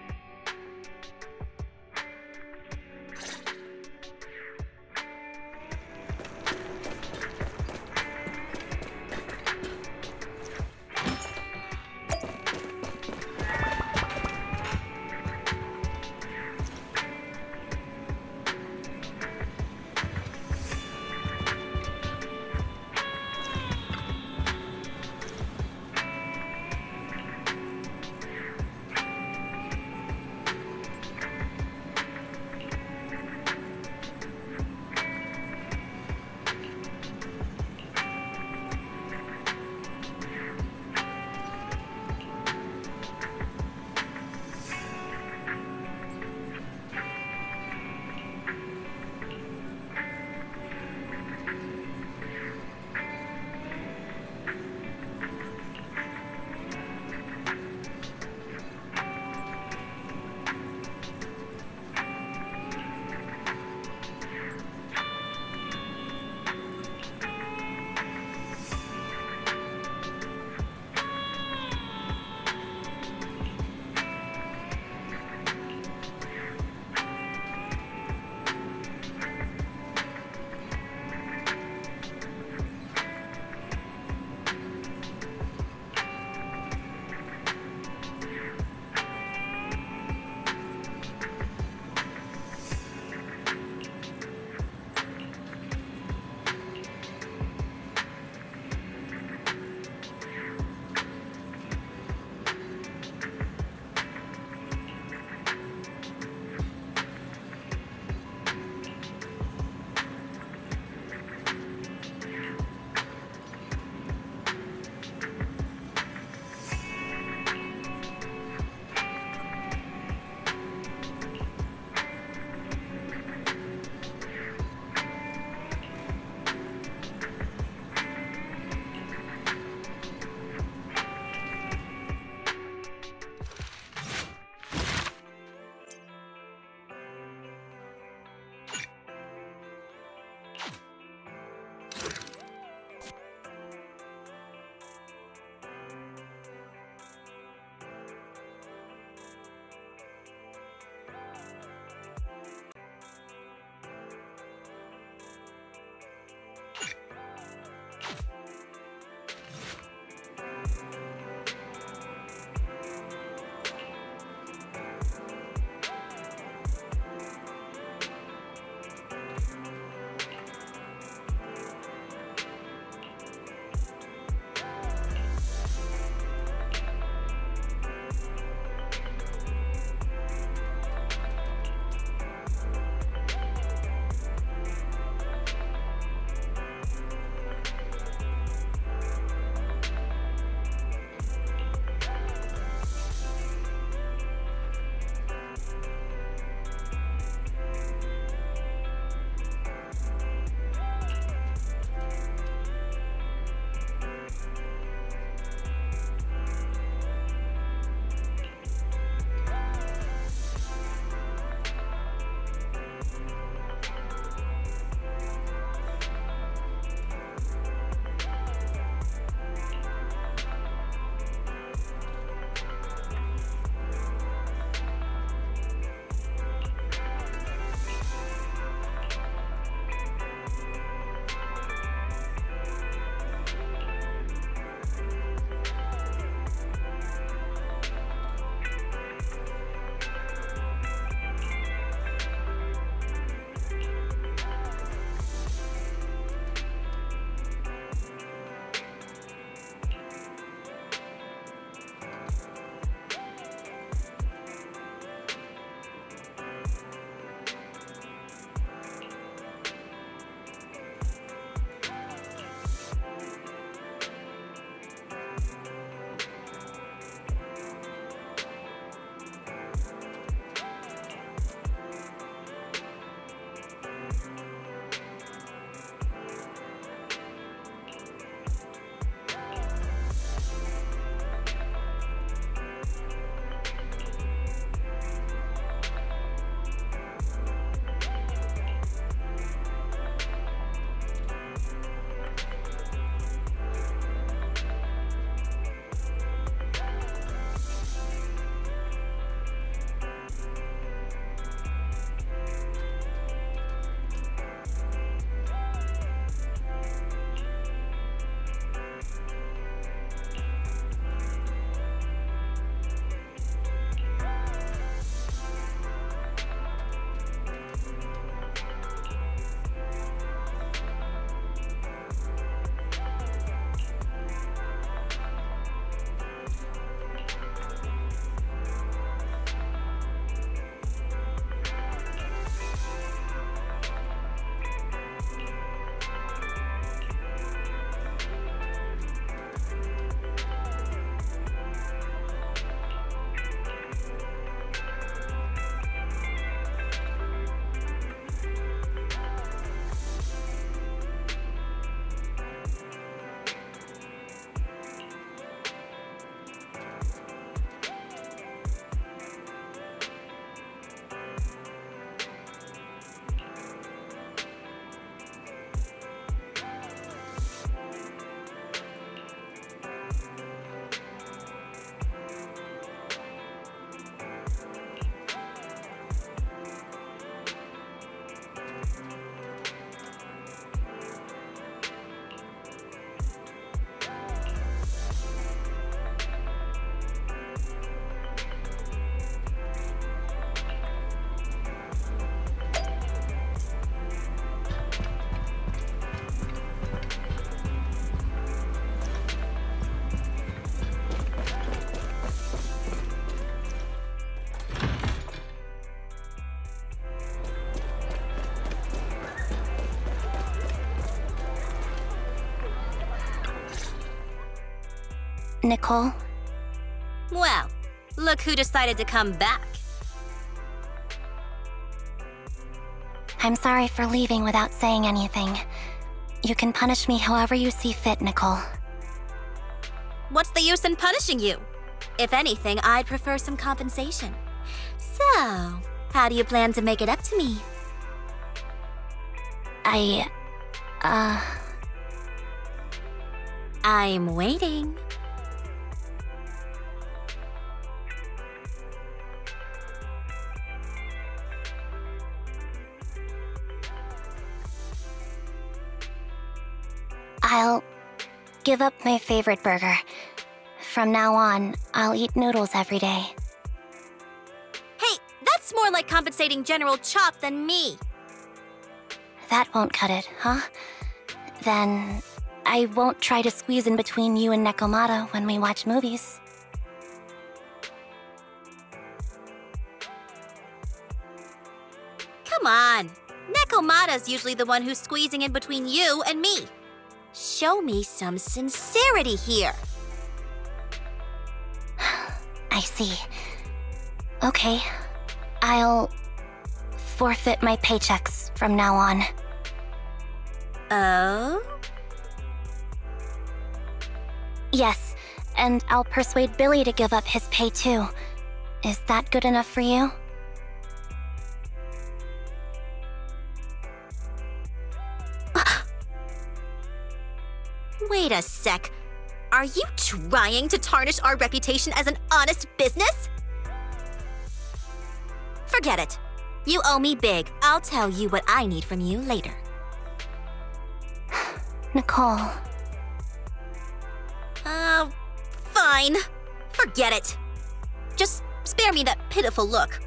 Nicole? Well, look who decided to come back. I'm sorry for leaving without saying anything. You can punish me however you see fit, Nicole. What's the use in punishing you? If anything, I'd prefer some compensation. So, how do you plan to make it up to me? I'm waiting. I'll give up my favorite burger. From now on, I'll eat noodles every day. Hey, that's more like compensating General Chop than me. That won't cut it, huh? Then I won't try to squeeze in between you and Nekomata when we watch movies. Come on. Nekomata's usually the one who's squeezing in between you and me. Show me some sincerity here. I see. Okay, I'll forfeit my paychecks from now on. Oh? Yes, and I'll persuade Billy to give up his pay too. Is that good enough for you? Wait a sec. Are you trying to tarnish our reputation as an honest business? Forget it. You owe me big. I'll tell you what I need from you later. Nicole. Fine. Forget it. Just spare me that pitiful look.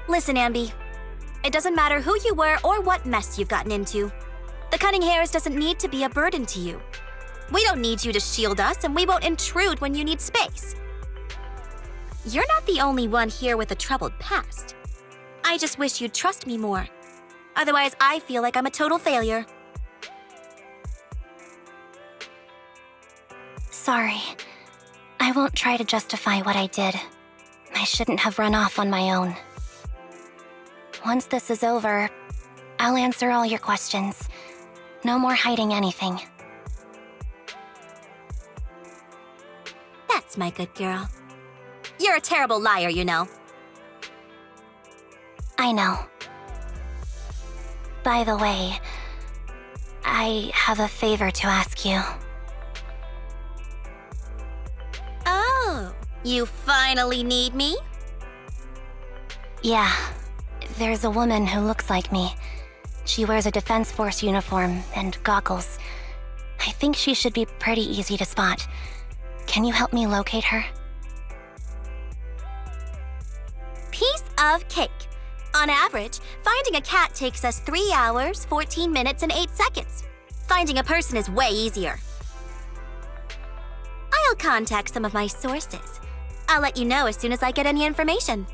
Listen, Anby. It doesn't matter who you were or what mess you've gotten into. The cunning hairs doesn't need to be a burden to you. We don't need you to shield us, and we won't intrude when you need space. You're not the only one here with a troubled past. I just wish you'd trust me more. Otherwise, I feel like I'm a total failure. Sorry. I won't try to justify what I did. I shouldn't have run off on my own. Once this is over, I'll answer all your questions. No more hiding anything. That's my good girl. You're a terrible liar, you know. I know. By the way, I have a favor to ask you. Oh, you finally need me? Yeah, there's a woman who looks like me. She wears a Defense Force uniform and goggles. I think she should be pretty easy to spot. Can you help me locate her? Piece of cake. On average, finding a cat takes us 3 hours, 14 minutes, and 8 seconds. Finding a person is way easier. I'll contact some of my sources. I'll let you know as soon as I get any information.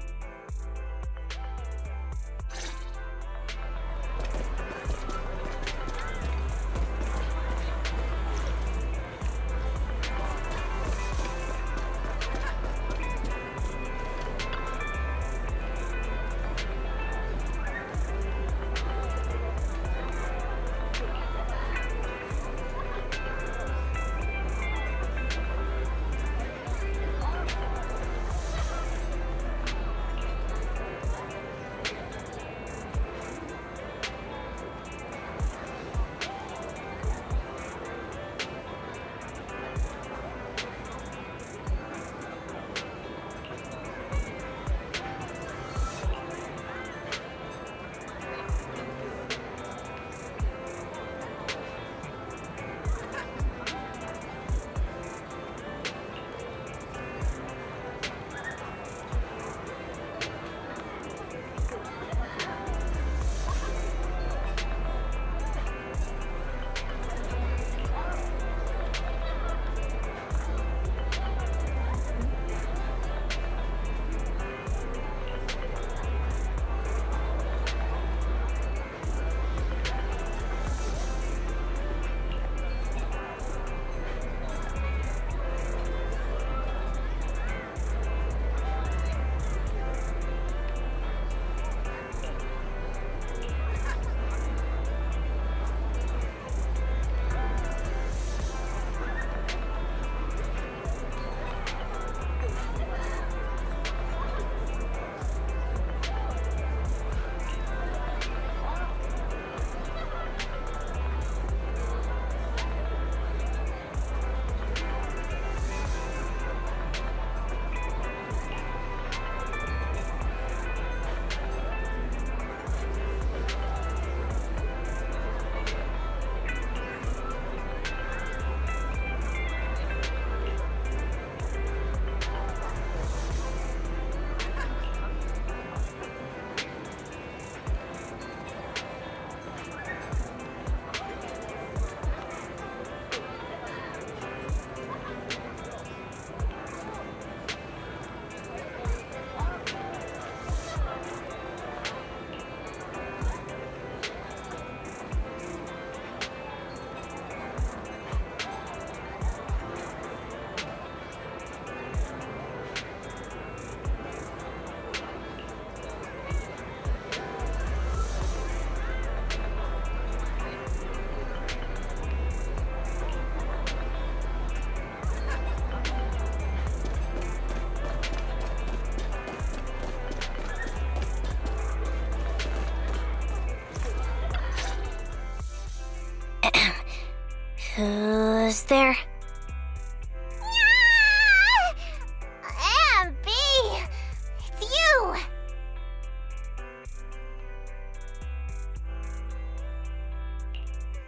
Who's there? Anby! It's you!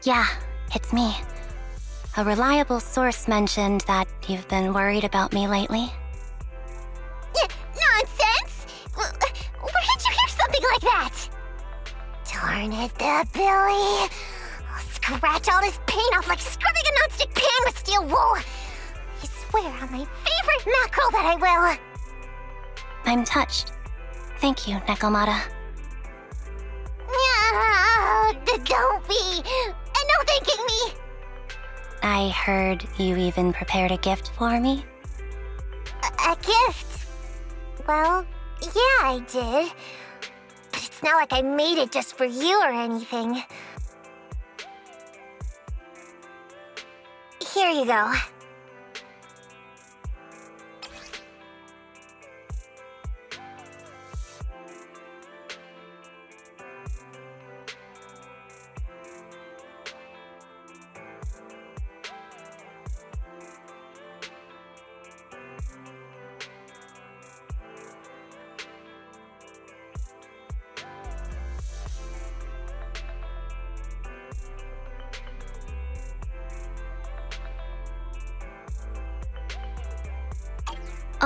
Yeah, it's me. A reliable source mentioned that you've been worried about me lately. Nonsense! Where did you hear something like that? Darn it, that Billy. I'll scratch all this paint off like scrubbing a nonstick pan with steel wool. I swear on my favorite mackerel that I will. I'm touched. Thank you, Nekomata. Don't be. And no thanking me. I heard you even prepared a gift for me. A gift? Well, yeah, I did. But it's not like I made it just for you or anything. Here you go.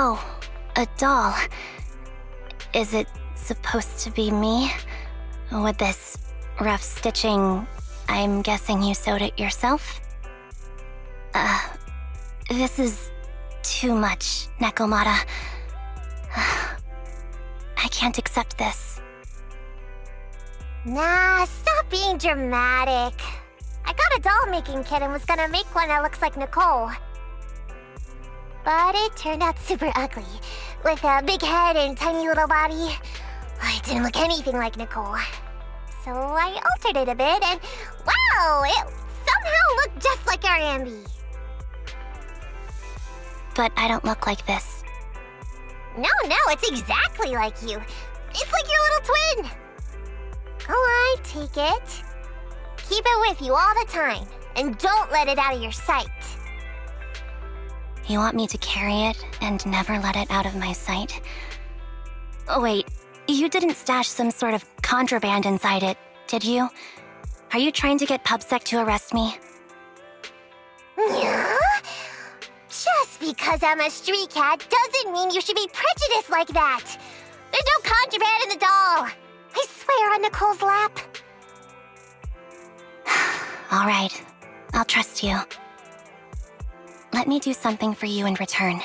Oh, a doll. Is it supposed to be me? With this rough stitching, I'm guessing you sewed it yourself? This is too much, Nekomata. I can't accept this. Nah, stop being dramatic. I got a doll making kit and was gonna make one that looks like Nicole. But it turned out super ugly, with a big head and tiny little body. It didn't look anything like Nicole. So I altered it a bit and wow, it somehow looked just like our Anby. But I don't look like this. No, it's exactly like you. It's like your little twin. Go on, take it. Keep it with you all the time, and don't let it out of your sight. You want me to carry it and never let it out of my sight? Oh, wait, you didn't stash some sort of contraband inside it, did you? Are you trying to get PubSec to arrest me? Yeah? Just because I'm a street cat doesn't mean you should be prejudiced like that. There's no contraband in the doll. I swear on Nicole's lap. All right, I'll trust you. Let me do something for you in return.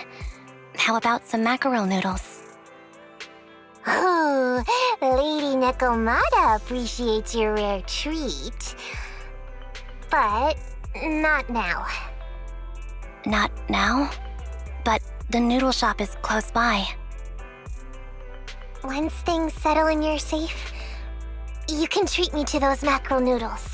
How about some mackerel noodles? Ooh, Lady Nekomata appreciates your rare treat. But not now. Not now? But the noodle shop is close by. Once things settle and you're safe, you can treat me to those mackerel noodles.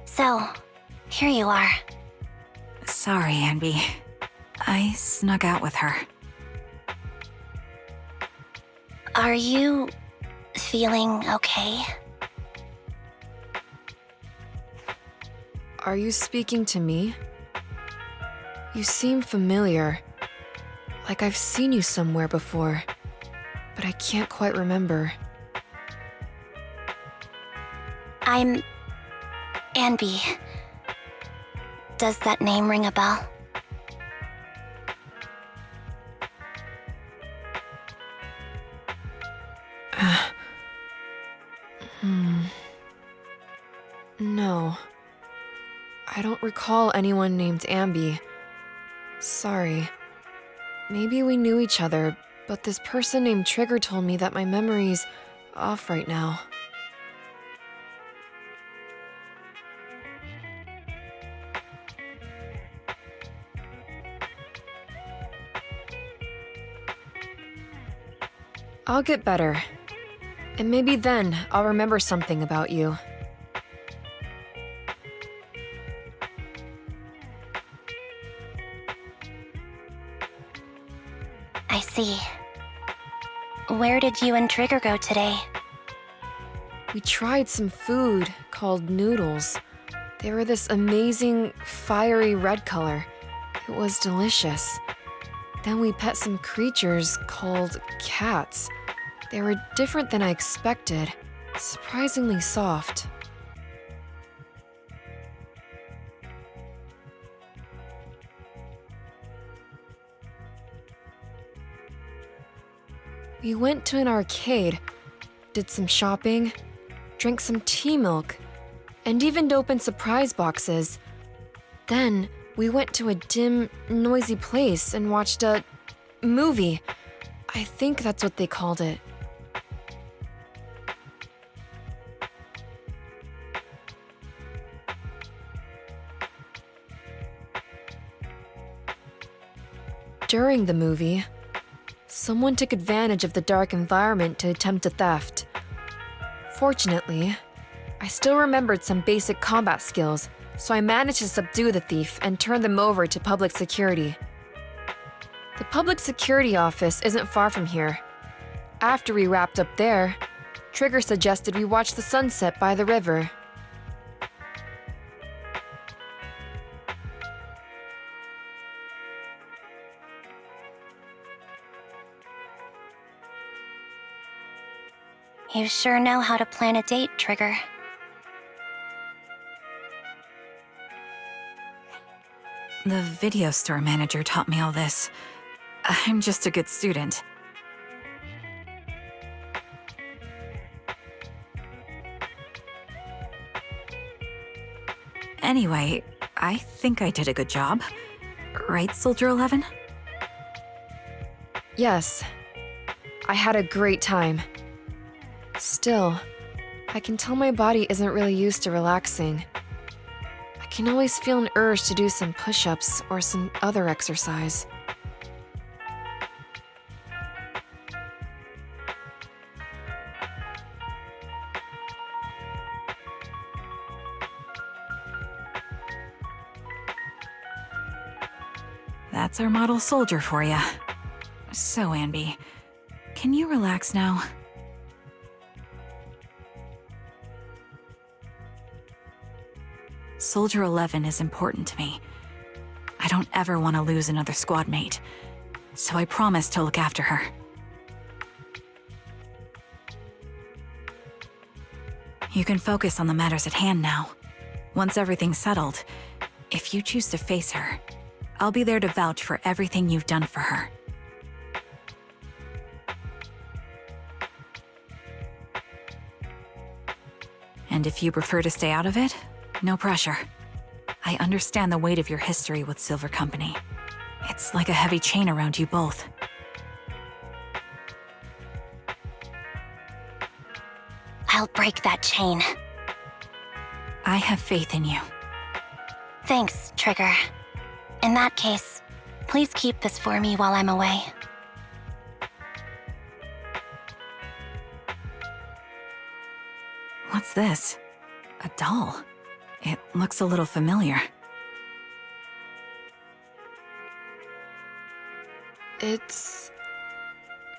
So, here you are. Sorry, Anby. I snuck out with her. Are you feeling okay? Are you speaking to me? You seem familiar. Like I've seen you somewhere before, but I can't quite remember. I'm Anby. Does that name ring a bell? No. I don't recall anyone named Anby. Sorry. Maybe we knew each other, but this person named Trigger told me that my memory's off right now. I'll get better. And maybe then I'll remember something about you. I see. Where did you and Trigger go today? We tried some food called noodles. They were this amazing, fiery red color. It was delicious. Then we pet some creatures called cats. They were different than I expected, surprisingly soft. We went to an arcade, did some shopping, drank some tea milk, and even opened surprise boxes. Then we went to a dim, noisy place and watched a movie. I think that's what they called it. During the movie, someone took advantage of the dark environment to attempt a theft. Fortunately, I still remembered some basic combat skills, so I managed to subdue the thief and turn them over to public security. The public security office isn't far from here. After we wrapped up there, Trigger suggested we watch the sunset by the river. You sure know how to plan a date, Trigger. The video store manager taught me all this. I'm just a good student. Anyway, I think I did a good job. Right, Soldier 11? Yes, I had a great time. Still, I can tell my body isn't really used to relaxing. I can always feel an urge to do some push-ups or some other exercise. That's our model soldier for you. So, Anby, can you relax now? Soldier 11 is important to me. I don't ever want to lose another squad mate, so I promise to look after her. You can focus on the matters at hand now. Once everything's settled, if you choose to face her, I'll be there to vouch for everything you've done for her. And if you prefer to stay out of it, no pressure. I understand the weight of your history with Silver Company. It's like a heavy chain around you both. I'll break that chain. I have faith in you. Thanks, Trigger. In that case, please keep this for me while I'm away. What's this? A doll? It looks a little familiar. It's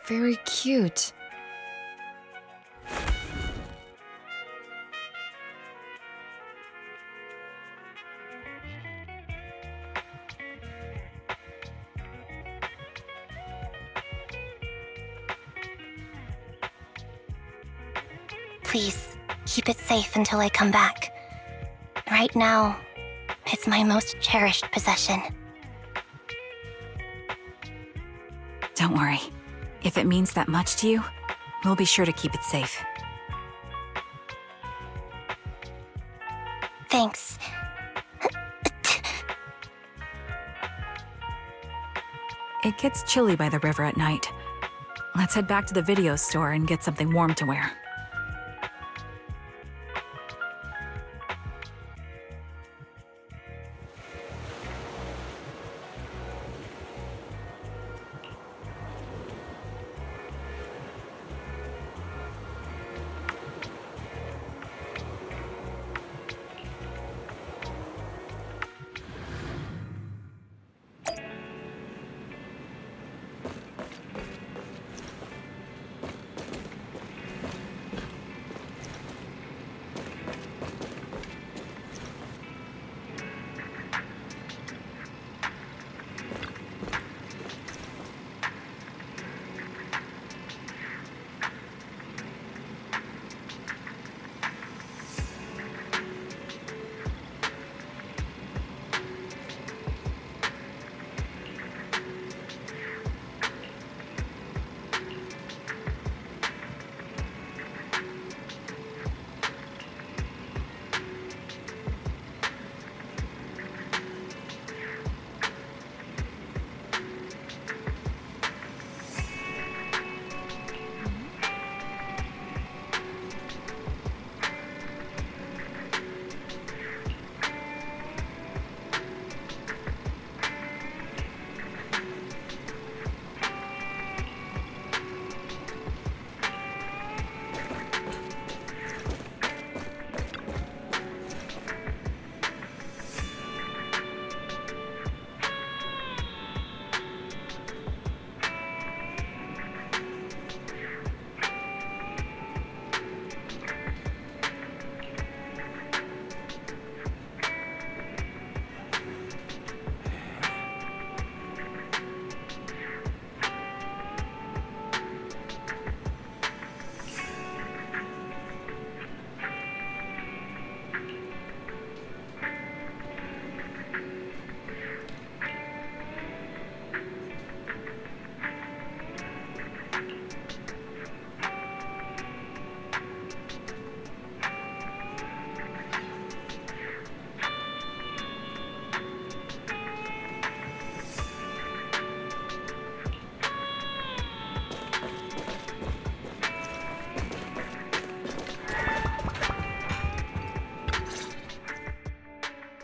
very cute. Please, keep it safe until I come back. Right now, it's my most cherished possession. Don't worry. If it means that much to you, we'll be sure to keep it safe. Thanks. It gets chilly by the river at night. Let's head back to the video store and get something warm to wear.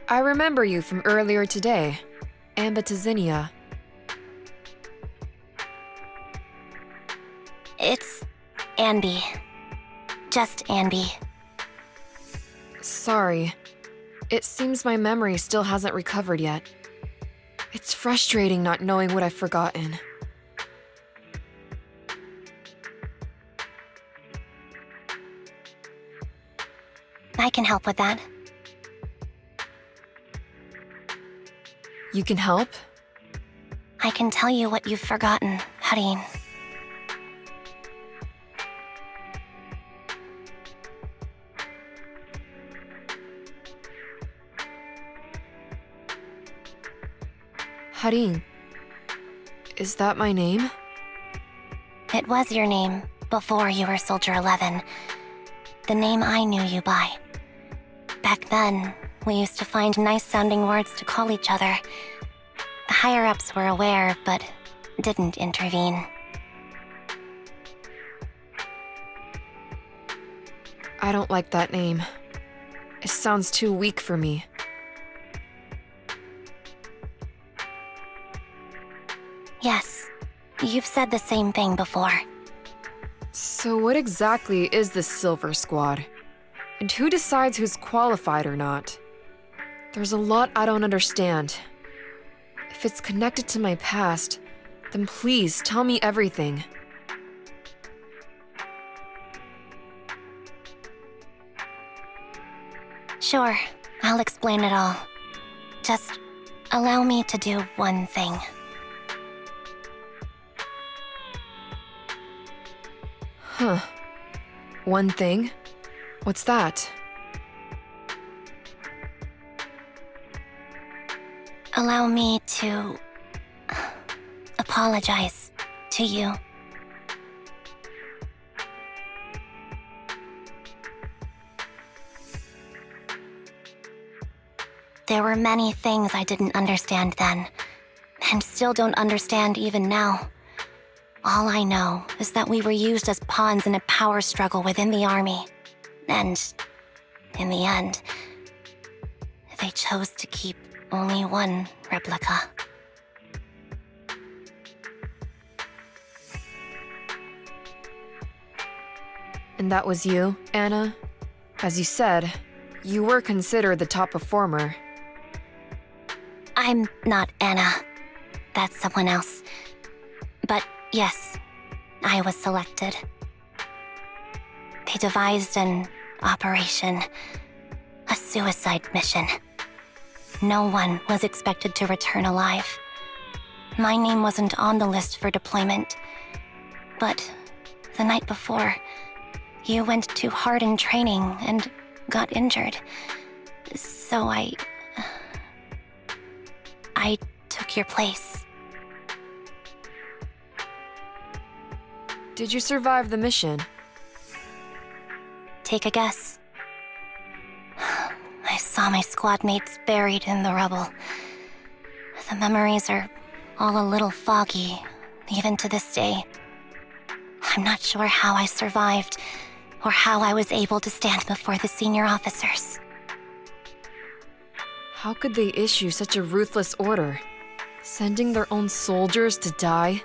I remember you from earlier today. Anby. It's Anby. Just Anby. Sorry. It seems my memory still hasn't recovered yet. It's frustrating not knowing what I've forgotten. I can help with that. You can help? I can tell you what you've forgotten, Hareen. Hareen. Is that my name? It was your name before you were Soldier 11. The name I knew you by. Back then, we used to find nice-sounding words to call each other. The higher-ups were aware, but didn't intervene. I don't like that name. It sounds too weak for me. Yes, you've said the same thing before. So what exactly is this Silver Squad? And who decides who's qualified or not? There's a lot I don't understand. If it's connected to my past, then please tell me everything. Sure, I'll explain it all. Just allow me to do one thing. Huh. One thing? What's that? Allow me to apologize to you. There were many things I didn't understand then, and still don't understand even now. All I know is that we were used as pawns in a power struggle within the army. And, in the end, they chose to keep only one replica. And that was you, Anna? As you said, you were considered the top performer. I'm not Anna. That's someone else. But yes, I was selected. They devised an operation, a suicide mission. No one was expected to return alive. My name wasn't on the list for deployment. But the night before, you went too hard in training and got injured. So I took your place. Did you survive the mission? Take a guess. I saw my squad mates buried in the rubble. The memories are all a little foggy, even to this day. I'm not sure how I survived, or how I was able to stand before the senior officers. How could they issue such a ruthless order? Sending their own soldiers to die?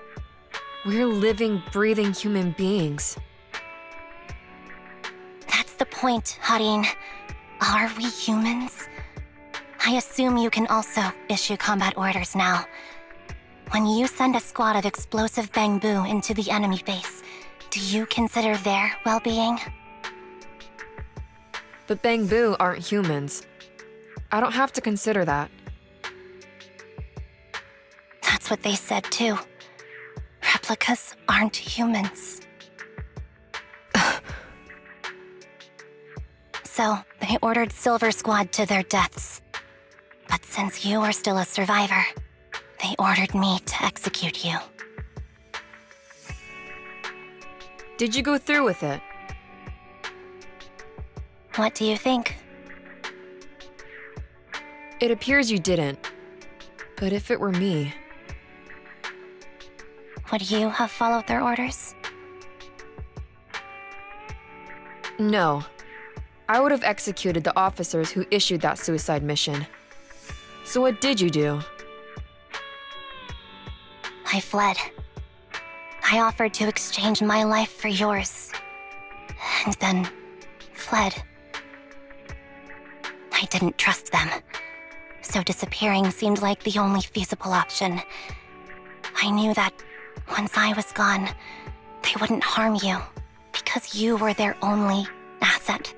We're living, breathing human beings. That's the point, Harin. Are we humans? I assume you can also issue combat orders now. When you send a squad of explosive bamboo into the enemy base, do you consider their well-being? But Bangbu aren't humans. I don't have to consider that. That's what they said too. Replicas aren't humans. So, they ordered Silver Squad to their deaths. But since you are still a survivor, they ordered me to execute you. Did you go through with it? What do you think? It appears you didn't. But if it were me... Would you have followed their orders? No. I would have executed the officers who issued that suicide mission. So what did you do? I fled. I offered to exchange my life for yours. And then fled. I didn't trust them. So disappearing seemed like the only feasible option. I knew that once I was gone, they wouldn't harm you because you were their only asset.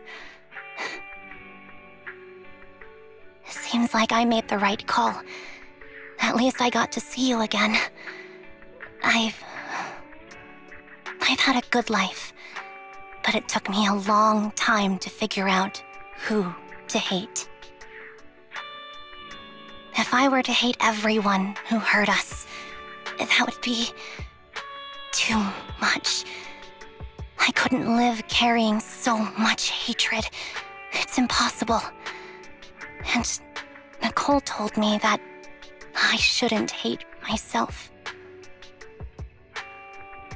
Seems like I made the right call. At least I got to see you again. I've had a good life, but it took me a long time to figure out who to hate. If I were to hate everyone who hurt us, that would be too much. I couldn't live carrying so much hatred. It's impossible. And Nicole told me that I shouldn't hate myself.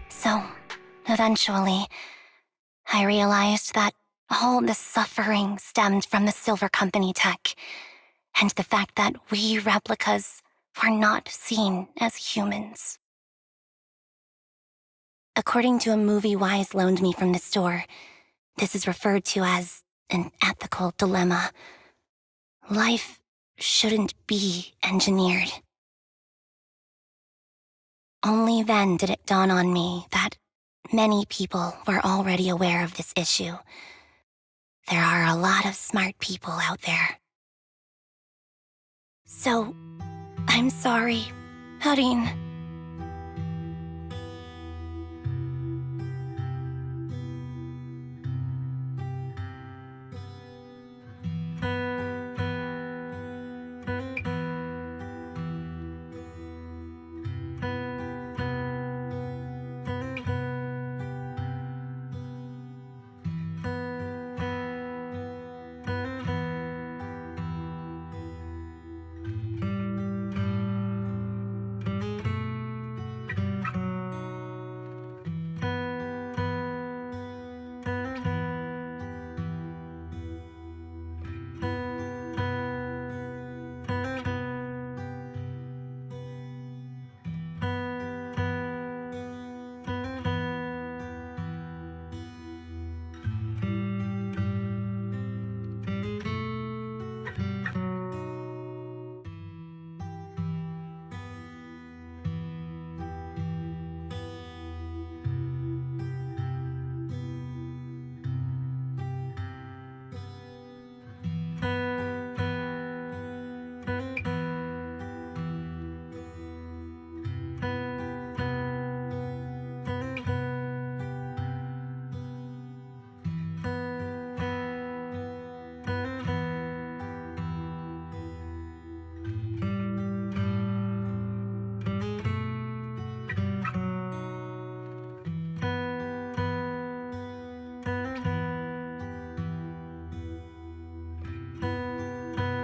So, eventually, I realized that all the suffering stemmed from the Silver Company tech, and the fact that we replicas were not seen as humans. According to a movie Wise loaned me from the store, this is referred to as an ethical dilemma. Life shouldn't be engineered. Only then did it dawn on me that many people were already aware of this issue. There are a lot of smart people out there. So, I'm sorry, Harin.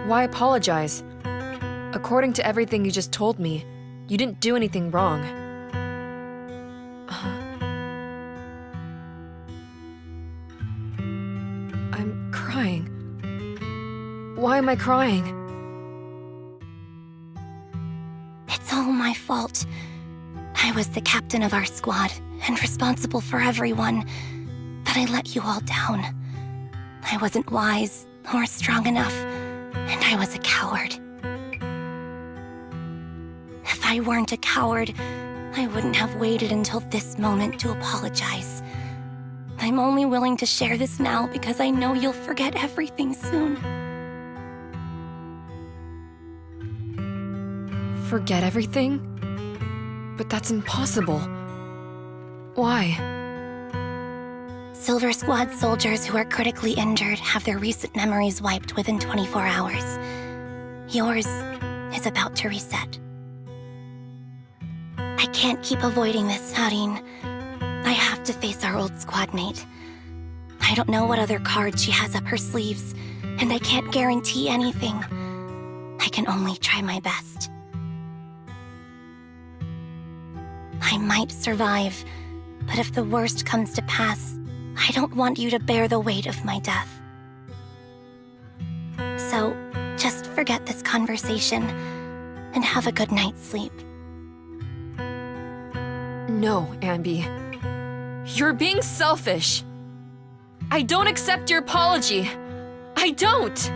Why apologize? According to everything you just told me, you didn't do anything wrong. I'm crying. Why am I crying? It's all my fault. I was the captain of our squad and responsible for everyone, but I let you all down. I wasn't wise or strong enough, and I was a coward. If I weren't a coward, I wouldn't have waited until this moment to apologize. I'm only willing to share this now because I know you'll forget everything soon. Forget everything? But that's impossible. Why? Silver Squad soldiers who are critically injured have their recent memories wiped within 24 hours. Yours is about to reset. I can't keep avoiding this, Harin. I have to face our old squad mate. I don't know what other cards she has up her sleeves, and I can't guarantee anything. I can only try my best. I might survive, but if the worst comes to pass, I don't want you to bear the weight of my death. So, just forget this conversation and have a good night's sleep. No, Anby. You're being selfish. I don't accept your apology. I don't!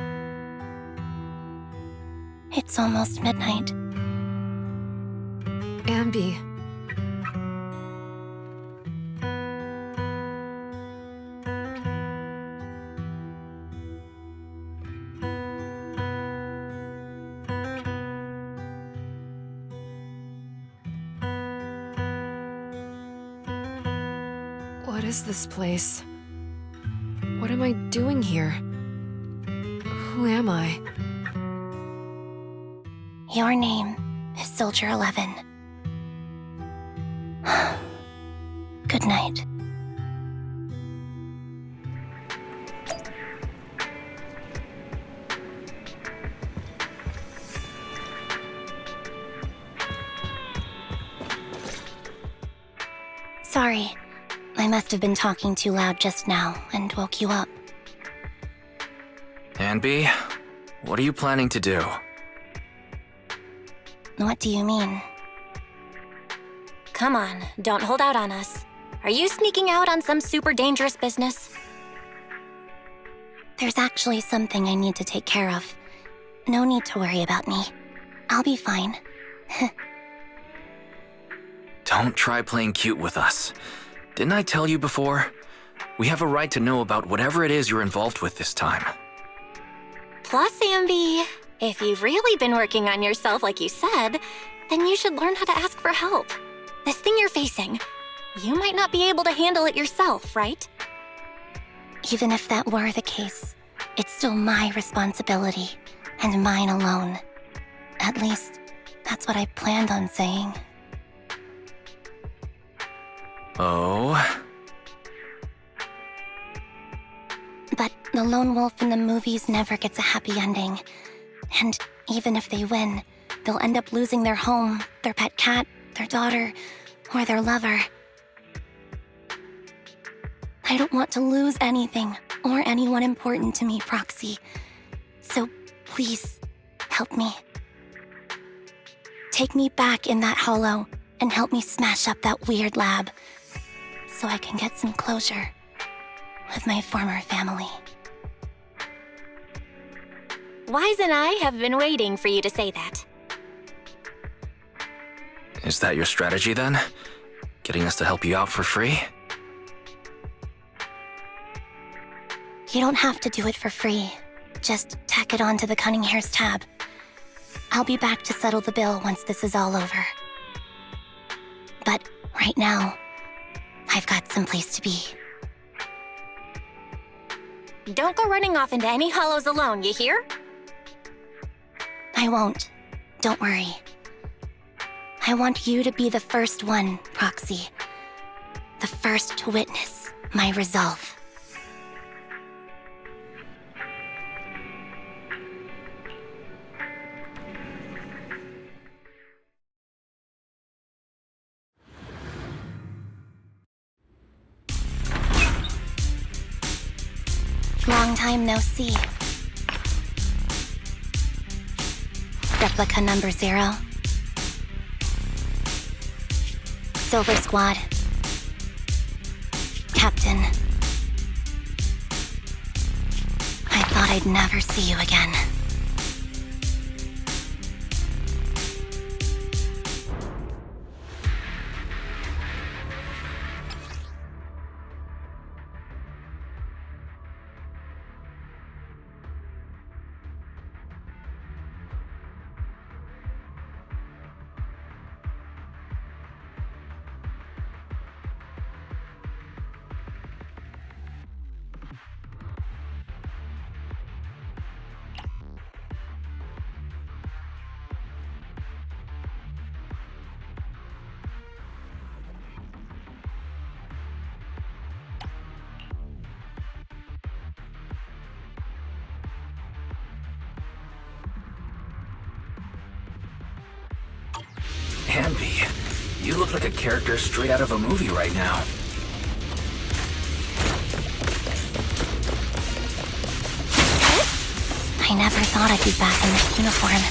It's almost midnight. Anby. What is this place? What am I doing here? Who am I? Your name is Soldier 11. Good night. Sorry. I must have been talking too loud just now and woke you up. Anby, what are you planning to do? What do you mean? Come on, don't hold out on us. Are you sneaking out on some super dangerous business? There's actually something I need to take care of. No need to worry about me. I'll be fine. Don't try playing cute with us. Didn't I tell you before? We have a right to know about whatever it is you're involved with this time. Plus, Anby, if you've really been working on yourself like you said, then you should learn how to ask for help. This thing you're facing, you might not be able to handle it yourself, right? Even if that were the case, it's still my responsibility, and mine alone. At least, that's what I planned on saying. Oh? But the lone wolf in the movies never gets a happy ending. And even if they win, they'll end up losing their home, their pet cat, their daughter, or their lover. I don't want to lose anything or anyone important to me, Proxy. So please, help me. Take me back in that hollow and help me smash up that weird lab so I can get some closure with my former family. Wise and I have been waiting for you to say that. Is that your strategy then? Getting us to help you out for free? You don't have to do it for free. Just tack it on to the Cunning Hair's tab. I'll be back to settle the bill once this is all over. But right now, I've got someplace to be. Don't go running off into any hollows alone, you hear? I won't. Don't worry. I want you to be the first one, Proxy. The first to witness my resolve. Long time no see. Replica number 0. Silver Squad. Captain. I thought I'd never see you again. Anby, you look like a character straight out of a movie right now. I never thought I'd be back in this uniform.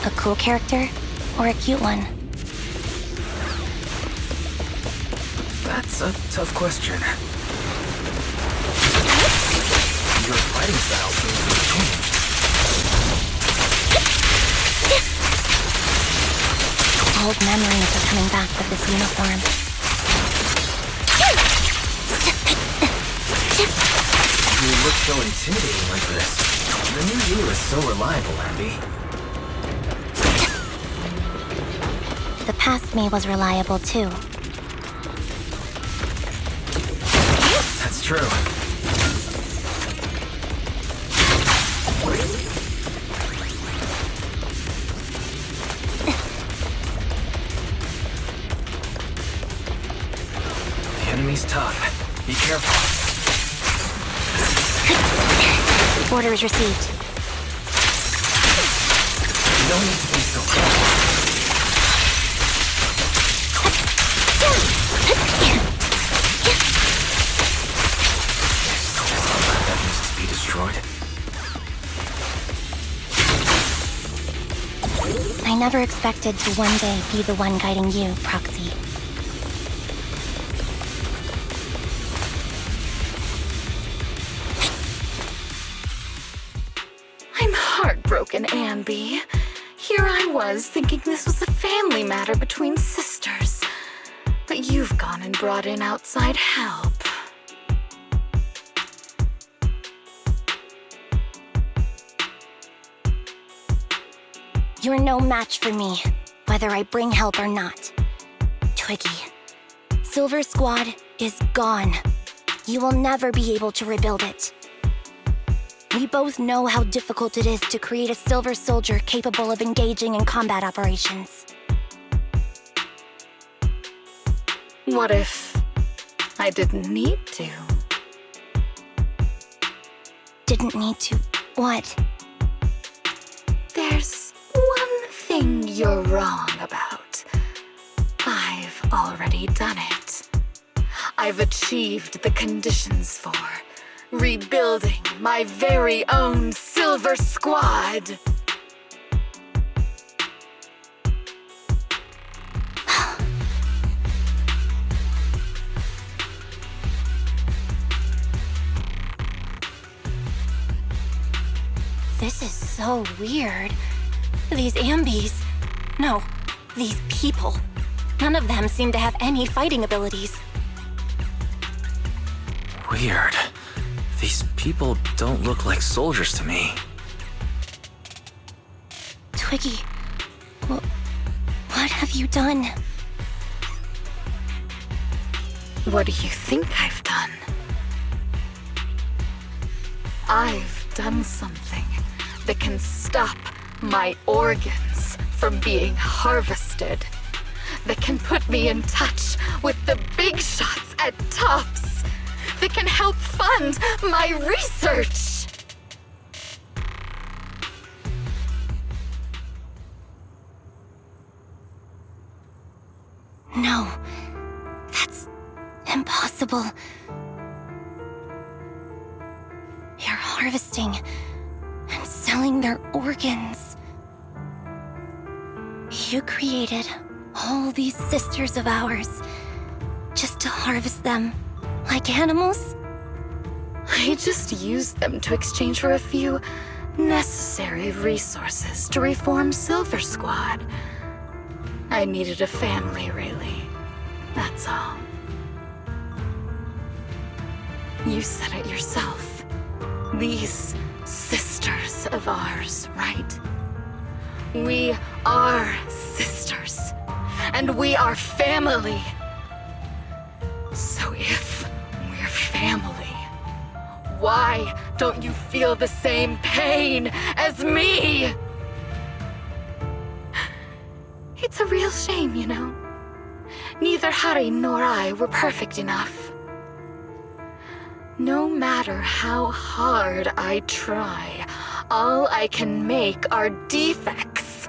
A cool character or a cute one? That's a tough question. Your fighting style seems to have changed. Old memories are coming back with this uniform. You look so intimidating like this. The new you is so reliable, Anby. The past me was reliable too. That's true. The enemy's tough. Be careful. Orders received. You don't need to be so careful. That needs to be destroyed. I never expected to one day be the one guiding you, Proxy. I'm heartbroken, Anby. Here I was, thinking this was a family matter between sisters. But you've gone and brought in outside help. You're no match for me, whether I bring help or not. Twiggy, Silver Squad is gone. You will never be able to rebuild it. We both know how difficult it is to create a Silver Soldier capable of engaging in combat operations. What if I didn't need to? Didn't need to. What? There's one thing you're wrong about. I've already done it. I've achieved the conditions for rebuilding my very own Silver Squad. This is so weird. These Ambys. No, these people. None of them seem to have any fighting abilities. Weird. These people don't look like soldiers to me. Twiggy, what have you done? What do you think I've done? I've done something that can stop my organs from being harvested. That can put me in touch with the big shots at Tops. That can help fund my research. No, impossible. You're harvesting and selling their organs. You created all these sisters of ours just to harvest them like animals? I just used them to exchange for a few necessary resources to reform Silver Squad. I needed a family, really. That's all. You said it yourself. These sisters of ours, right? We are sisters. And we are family. So if we're family, why don't you feel the same pain as me? It's a real shame, you know. Neither Harry nor I were perfect enough. No matter how hard I try, all I can make are defects.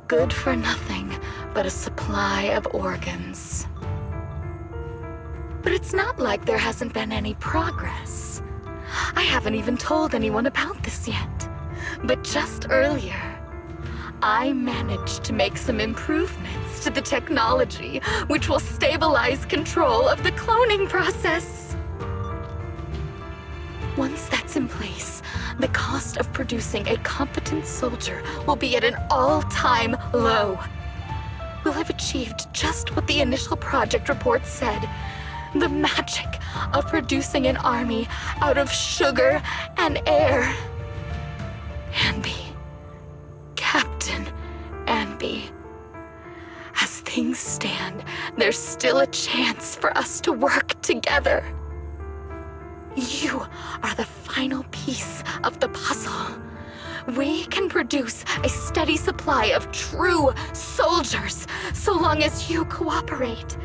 Good for nothing but a supply of organs. But it's not like there hasn't been any progress. I haven't even told anyone about this yet. But just earlier, I managed to make some improvements to the technology which will stabilize control of the cloning process. Once that's in place, the cost of producing a competent soldier will be at an all-time low. We'll have achieved just what the initial project report said. The magic of producing an army out of sugar and air. Anby. Captain Anby. As things stand, there's still a chance for us to work together. You are the final piece of the puzzle. We can produce a steady supply of true soldiers so long as you cooperate.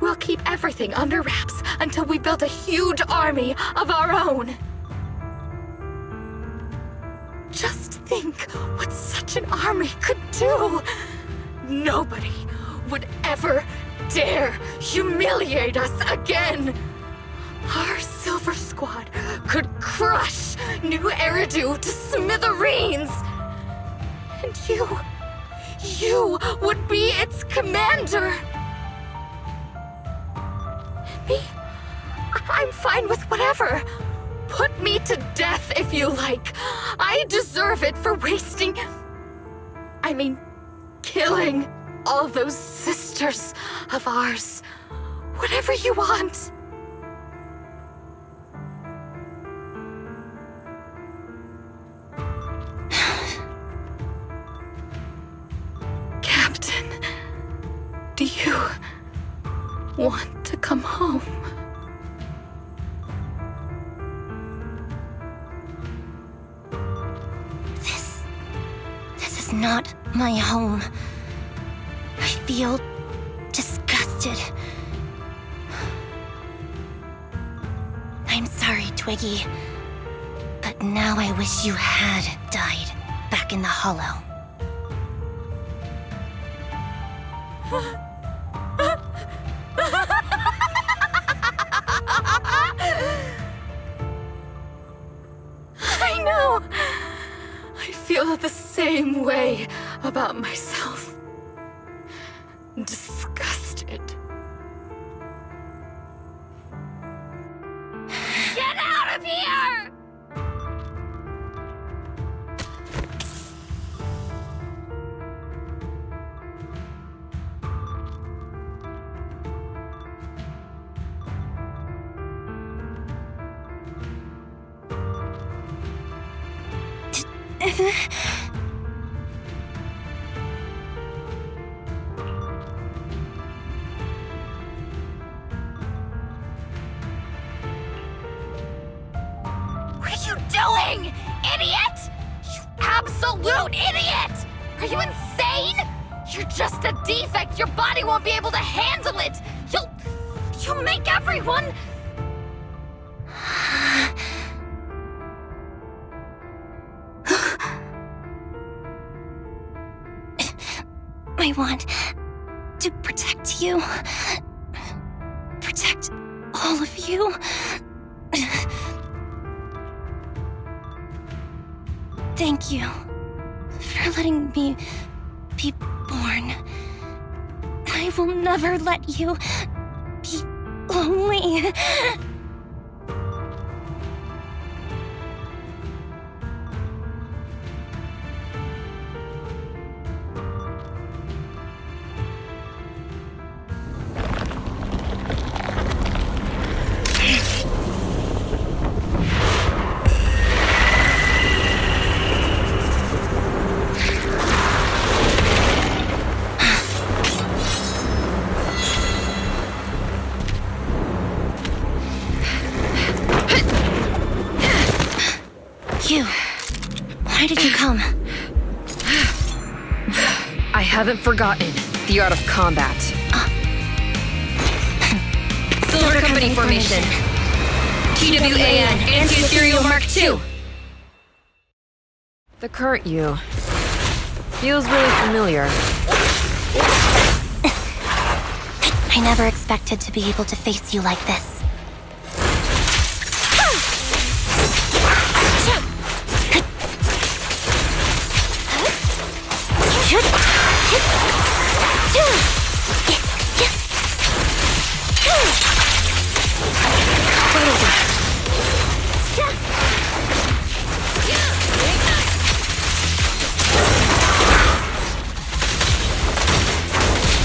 We'll keep everything under wraps until we build a huge army of our own. Just think what such an army could do. Nobody would ever dare humiliate us again. Our Silver Squad could crush New Eridu to smithereens. And you would be its commander. Me? I'm fine with whatever. Put me to death if you like. I deserve it for killing all those sisters of ours. Whatever you want. Captain, do you want to come home? This is not my home. I feel disgusted. I'm sorry, Twiggy. But now I wish you had died back in the Hollow. I know! I feel the same way about myself. Disgusted. Get out of here! What are you doing, idiot? You absolute idiot! Are you insane? You're just a defect. Your body won't be able to handle it. You'll make everyone... I want to protect you. all of you. Thank you for letting me be born. I will never let you be lonely. Why did you come? I haven't forgotten the art of combat. Silver Company formation. TWAN, Anti-Ethereal Mark II. The current you feels really familiar. I never expected to be able to face you like this.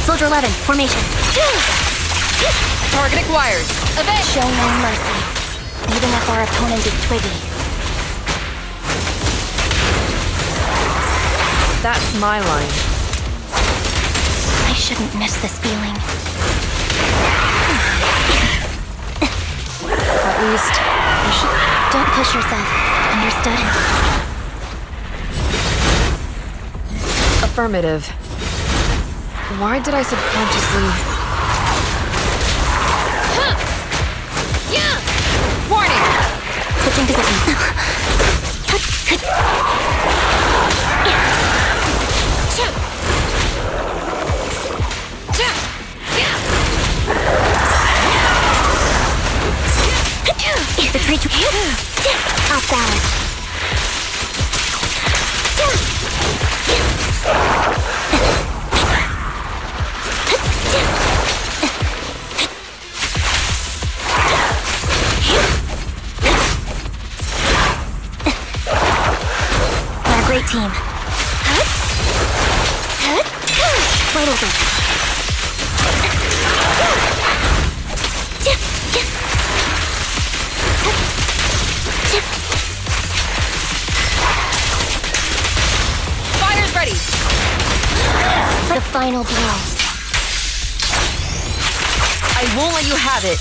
Soldier 11, formation. Target acquired. Event! Show no mercy, even if our opponent is twiggy. That's my line. I shouldn't miss this feeling. At least, you should... Don't push yourself. Understood? Affirmative. Why did I subconsciously... Warning! Switching positions. Retreat. Off balance. We're a great team. Wide open. Fire's ready! The final blow. I won't let you have it.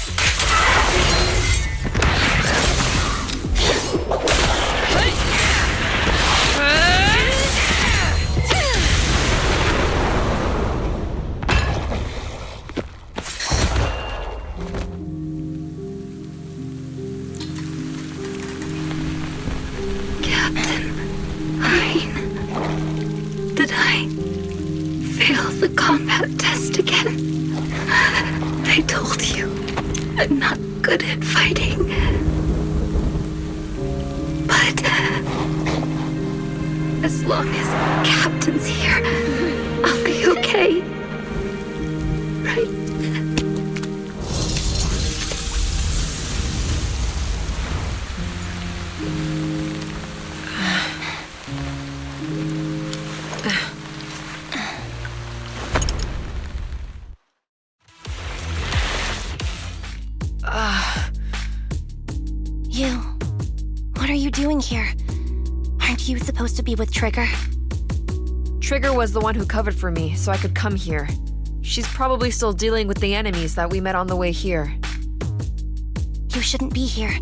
Did I fail the combat test again? I told you, I'm not good at fighting. But as long as Captain's here, I'll be okay. Right? You. What are you doing here? Aren't you supposed to be with Trigger? Trigger was the one who covered for me, so I could come here. She's probably still dealing with the enemies that we met on the way here. You shouldn't be here.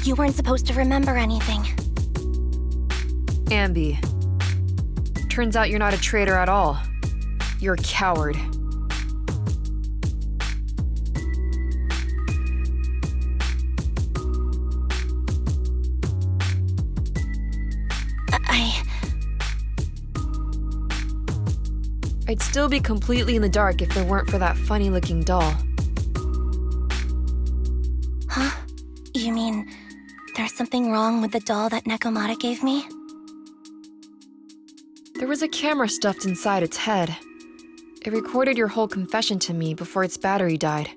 You weren't supposed to remember anything. Anby. Turns out you're not a traitor at all. You're a coward. I'd still be completely in the dark if it weren't for that funny-looking doll. something wrong with the doll that Nekomata gave me? There was a camera stuffed inside its head. It recorded your whole confession to me before its battery died.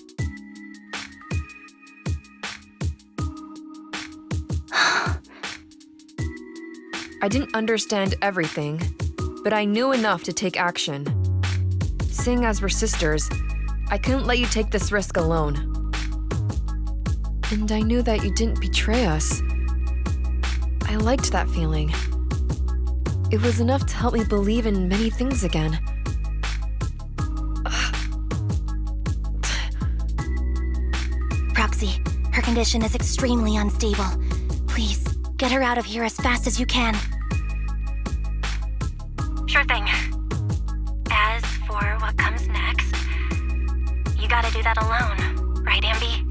I didn't understand everything, but I knew enough to take action. Seeing as we're sisters, I couldn't let you take this risk alone. And I knew that you didn't betray us. I liked that feeling. It was enough to help me believe in many things again. Proxy, her condition is extremely unstable. Please, get her out of here as fast as you can. Sure thing. As for what comes next, you gotta do that alone, right, Anby?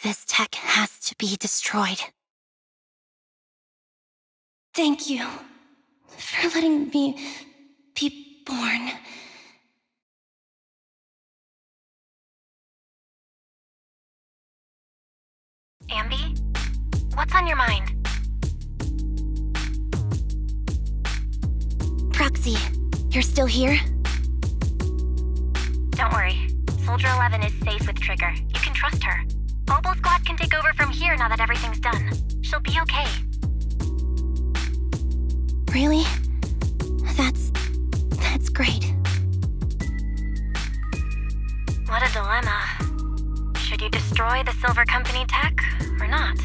This tech has to be destroyed. Thank you for letting me be born. Anby? What's on your mind? Proxy, you're still here? Don't worry. Soldier 11 is safe with Trigger. You can trust her. Mobile Squad can take over from here now that everything's done. She'll be okay. Really? That's great. What a dilemma. Should you destroy the Silver Company tech, or not?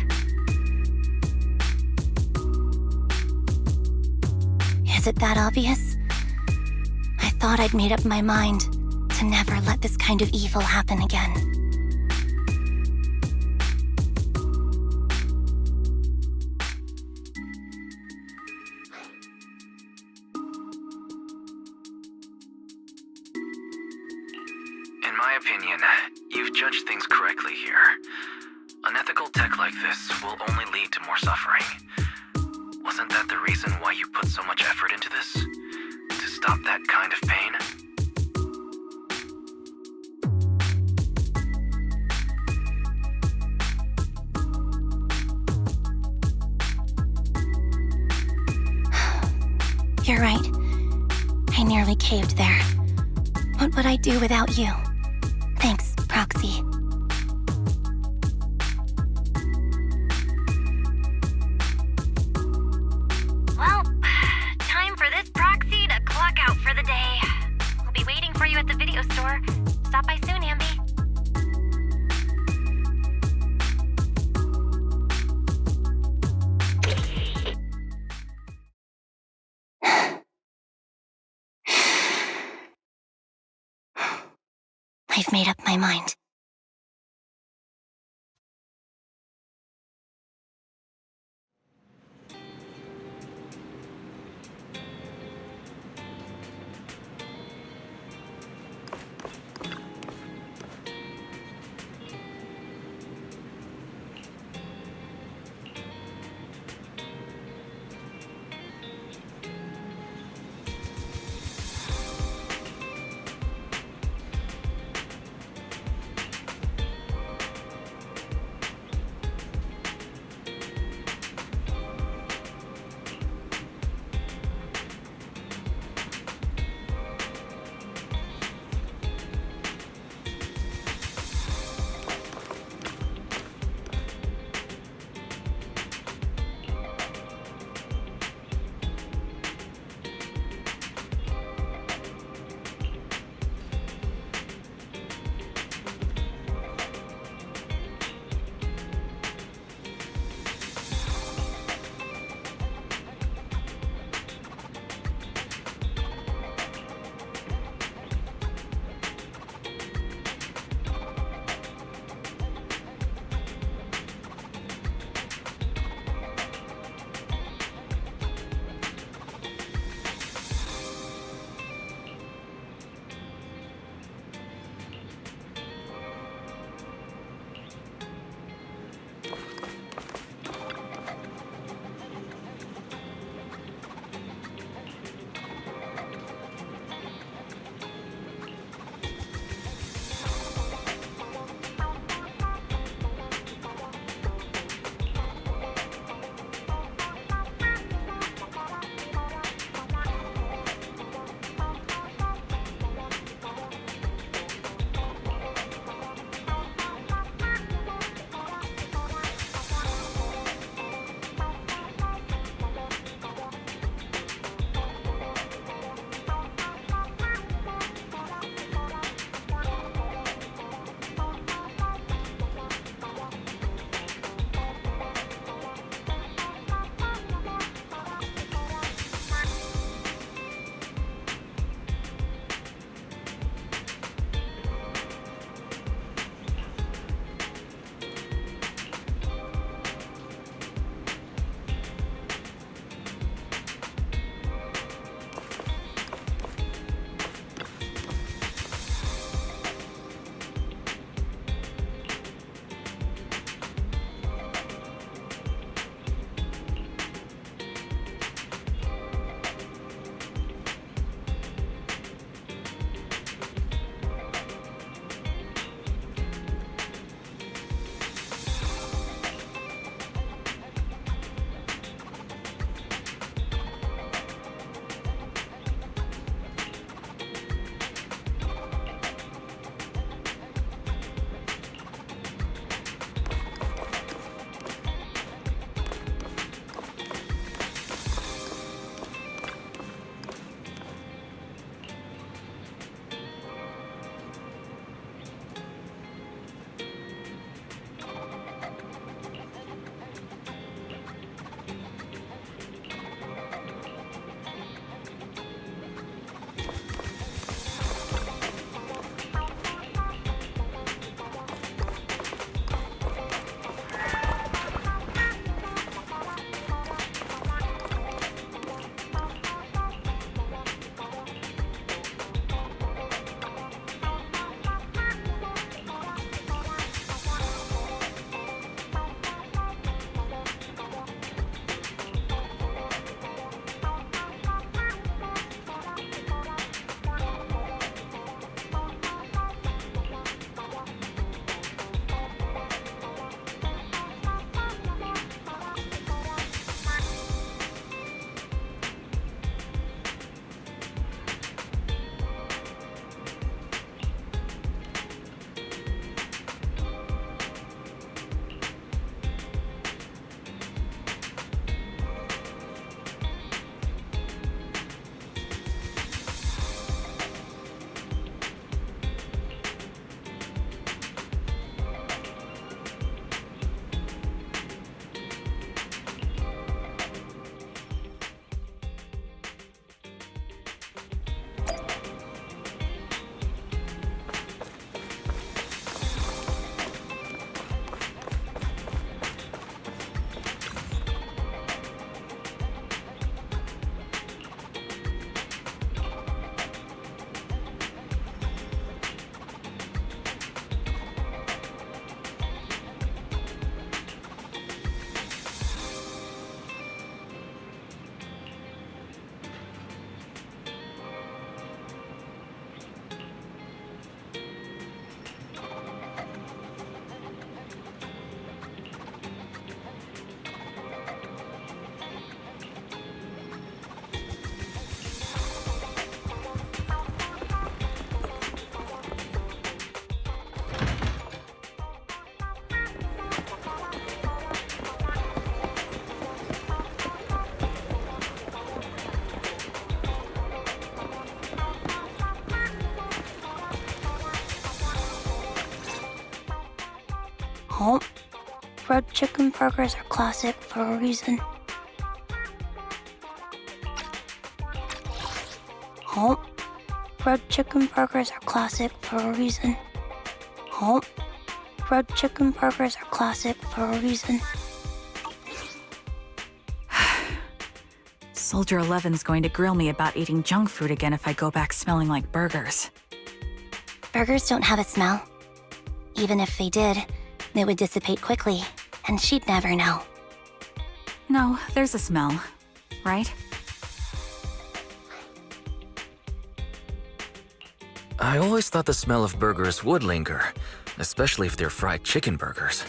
Is it that obvious? I thought I'd made up my mind to never let this kind of evil happen again. In my opinion, you've judged things correctly here. Unethical tech like this will only lead to more suffering. Wasn't that the reason why you put so much effort into this? To stop that kind of pain? You're right. I nearly caved there. What would I do without you? Thanks, Proxy. Well, time for this proxy to clock out for the day. We'll be waiting for you at the video store. Stop by soon, Anby. I've made up my mind. Oh, red chicken burgers are classic for a reason. Oh, red chicken burgers are classic for a reason. Oh, red chicken burgers are classic for a reason. Soldier 11's going to grill me about eating junk food again if I go back smelling like burgers. Burgers don't have a smell. Even if they did, they would dissipate quickly, and she'd never know. No, there's a smell, right? I always thought the smell of burgers would linger, especially if they're fried chicken burgers.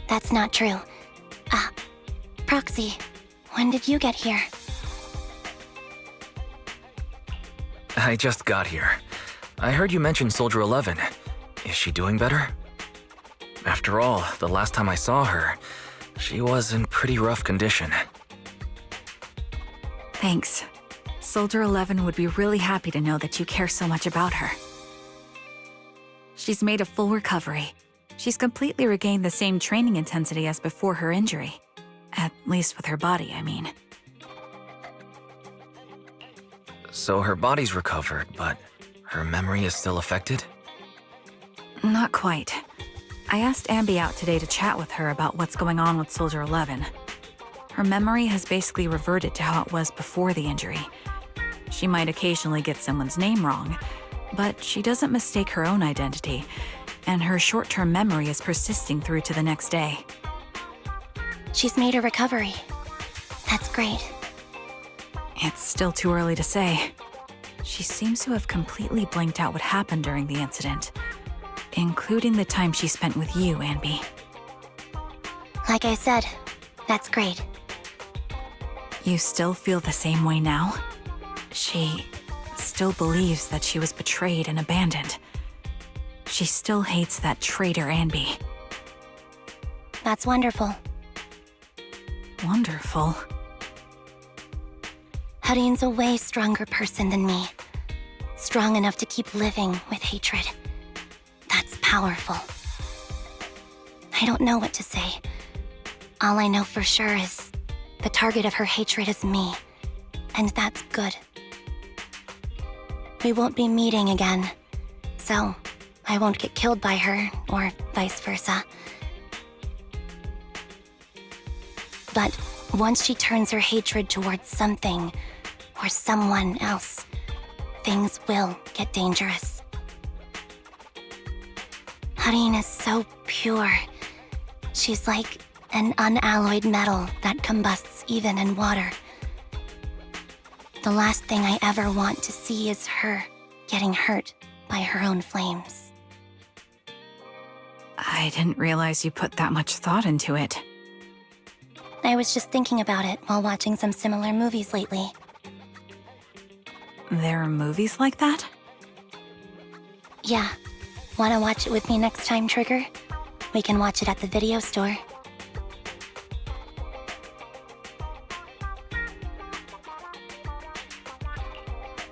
That's not true. Proxy, when did you get here? I just got here. I heard you mention Soldier 11. Is she doing better? After all, the last time I saw her, she was in pretty rough condition. Thanks. Soldier 11 would be really happy to know that you care so much about her. She's made a full recovery. She's completely regained the same training intensity as before her injury. At least with her body, I mean. So her body's recovered, but her memory is still affected? Not quite. I asked Anby out today to chat with her about what's going on with Soldier 11. Her memory has basically reverted to how it was before the injury. She might occasionally get someone's name wrong, but she doesn't mistake her own identity, and her short-term memory is persisting through to the next day. She's made a recovery. That's great. It's still too early to say. She seems to have completely blanked out what happened during the incident, including the time she spent with you, Anby. Like I said, that's great. You still feel the same way now? She still believes that she was betrayed and abandoned. She still hates that traitor Anby. That's wonderful. Wonderful. Hudeen's a way stronger person than me. Strong enough to keep living with hatred. That's powerful. I don't know what to say. All I know for sure is the target of her hatred is me, and that's good. We won't be meeting again, so I won't get killed by her, or vice versa. But once she turns her hatred towards something or someone else, things will get dangerous. Hudeen is so pure. She's like an unalloyed metal that combusts even in water. The last thing I ever want to see is her getting hurt by her own flames. I didn't realize you put that much thought into it. I was just thinking about it while watching some similar movies lately. There are movies like that? Yeah. Wanna watch it with me next time, Trigger? We can watch it at the video store.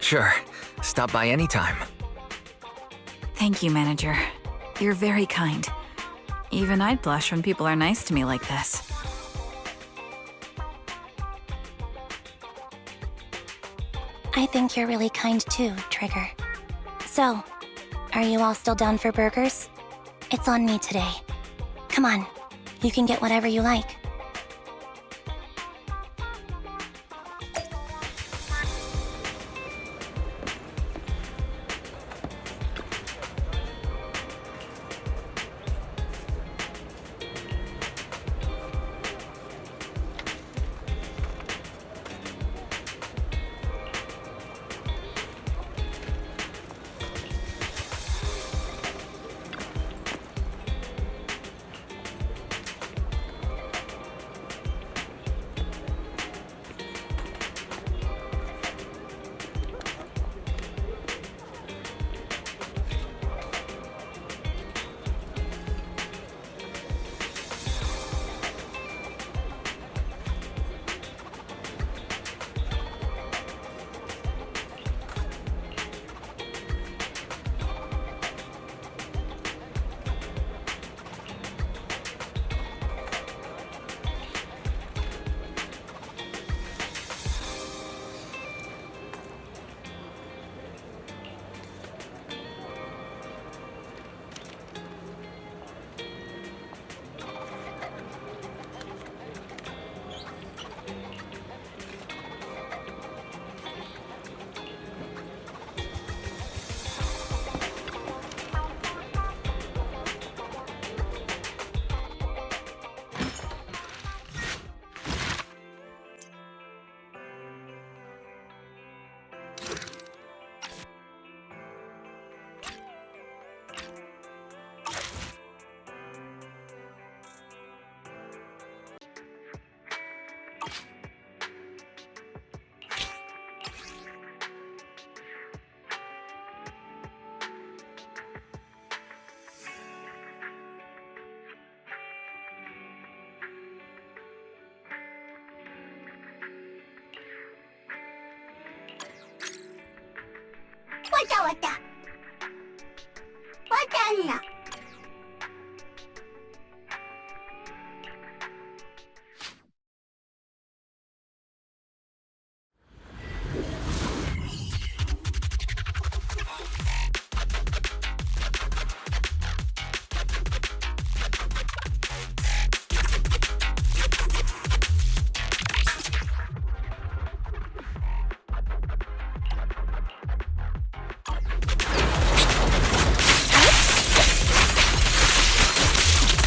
Sure. Stop by anytime. Thank you, Manager. You're very kind. Even I'd blush when people are nice to me like this. I think you're really kind too, Trigger. So, are you all still down for burgers? It's on me today. Come on, you can get whatever you like.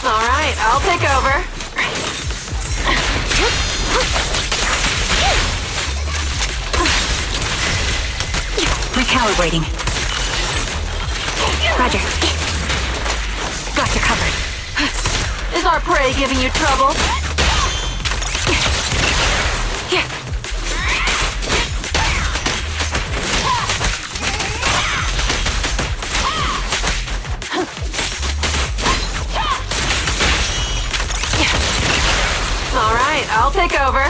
Alright, I'll take over. Recalibrating. Roger. Got you covered. Is our prey giving you trouble? Alright, I'll take over.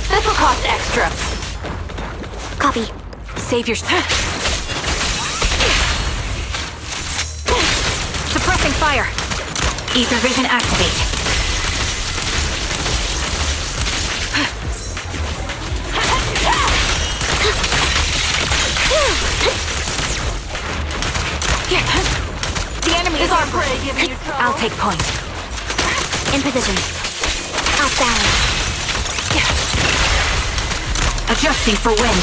This will cost extra. Copy. Save your... Suppressing fire. Ether vision activate. The enemy is our prey giving you trouble. I'll take point. In position. Off balance. Adjusting for wind.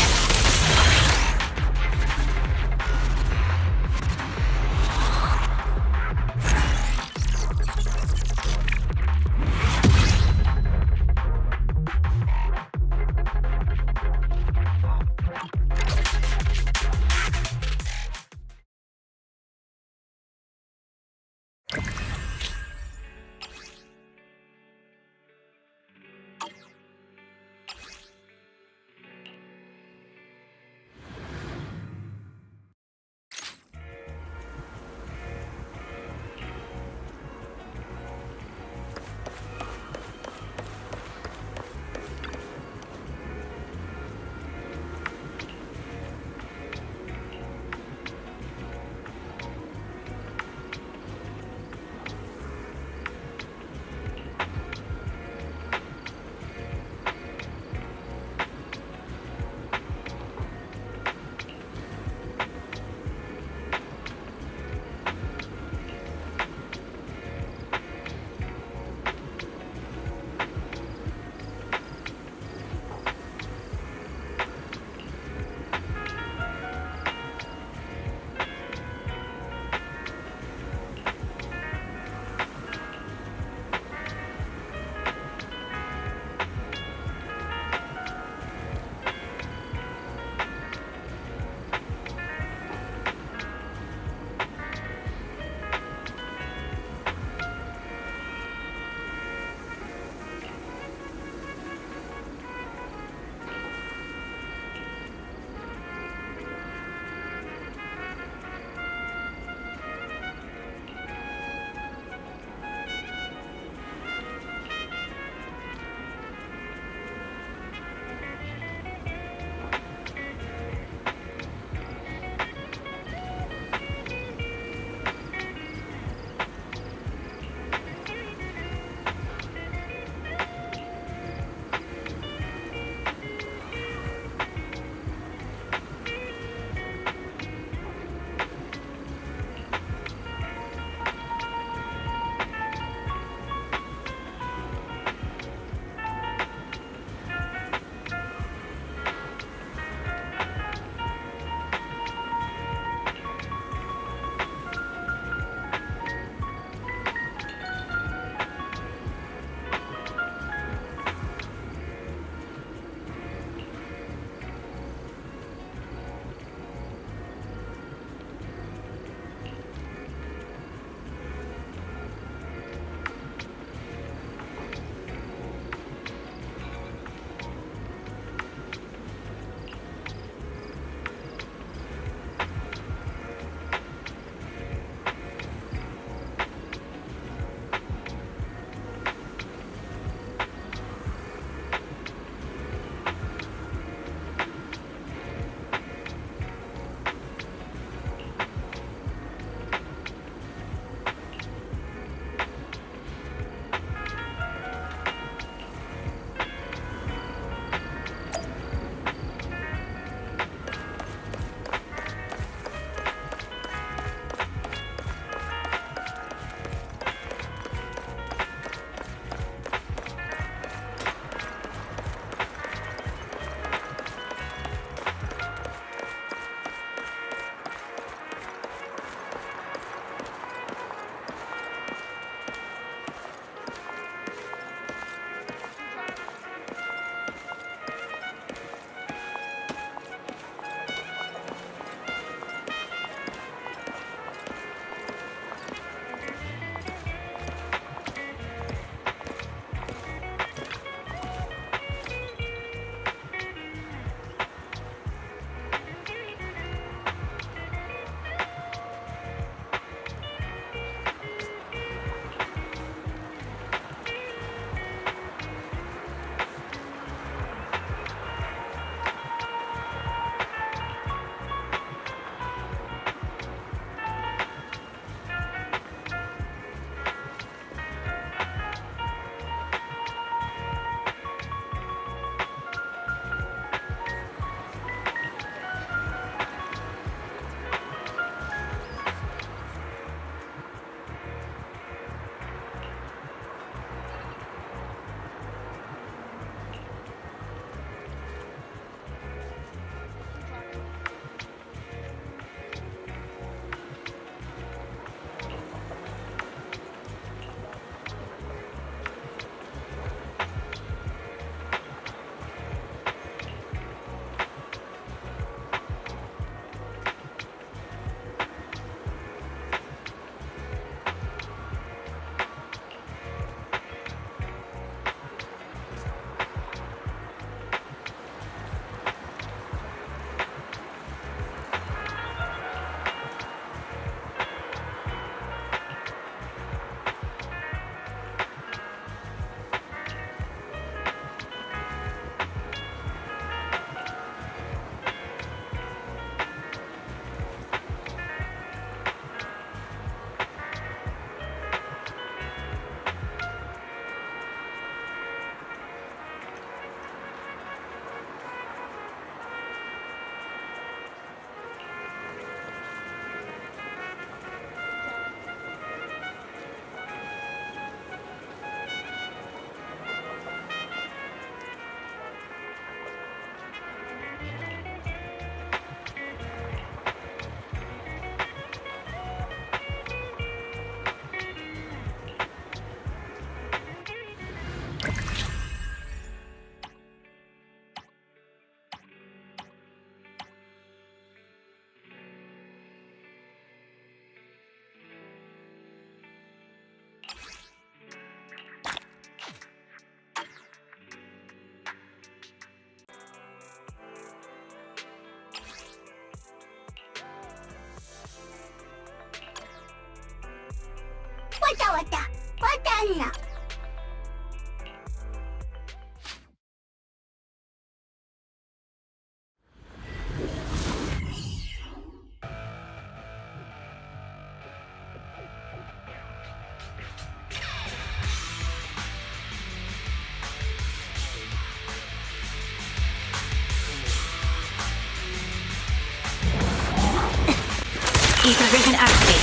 Ether vision activate.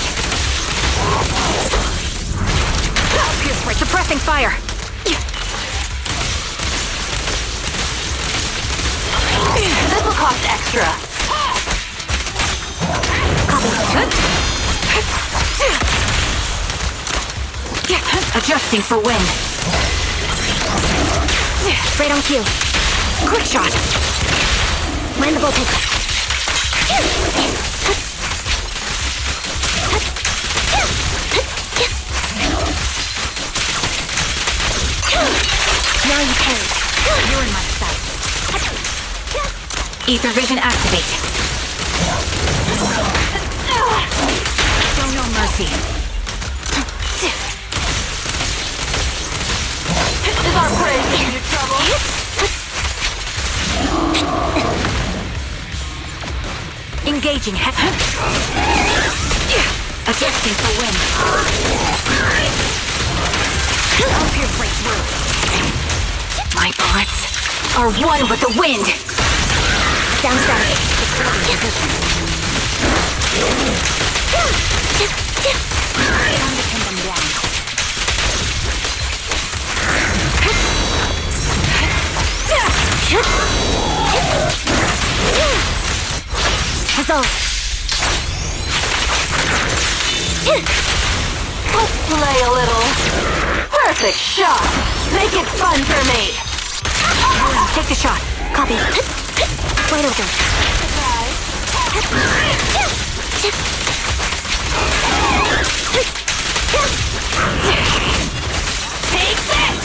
Pierce right, suppressing fire. This will cost extra. Adjusting for wind. Right on cue. Quick shot. Land the voltage. Now you carry. You're in my sight. Ether vision activate. Show no mercy. Is our prey giving you trouble? Engaging hex. Adjusting for wind. I'll pierce right through. My bullets are one with the wind. Down static. Time to pin them down. Resolve. Let's play a little. Perfect shot. Make it fun for me. Take the shot. Copy. Wide open. Take this!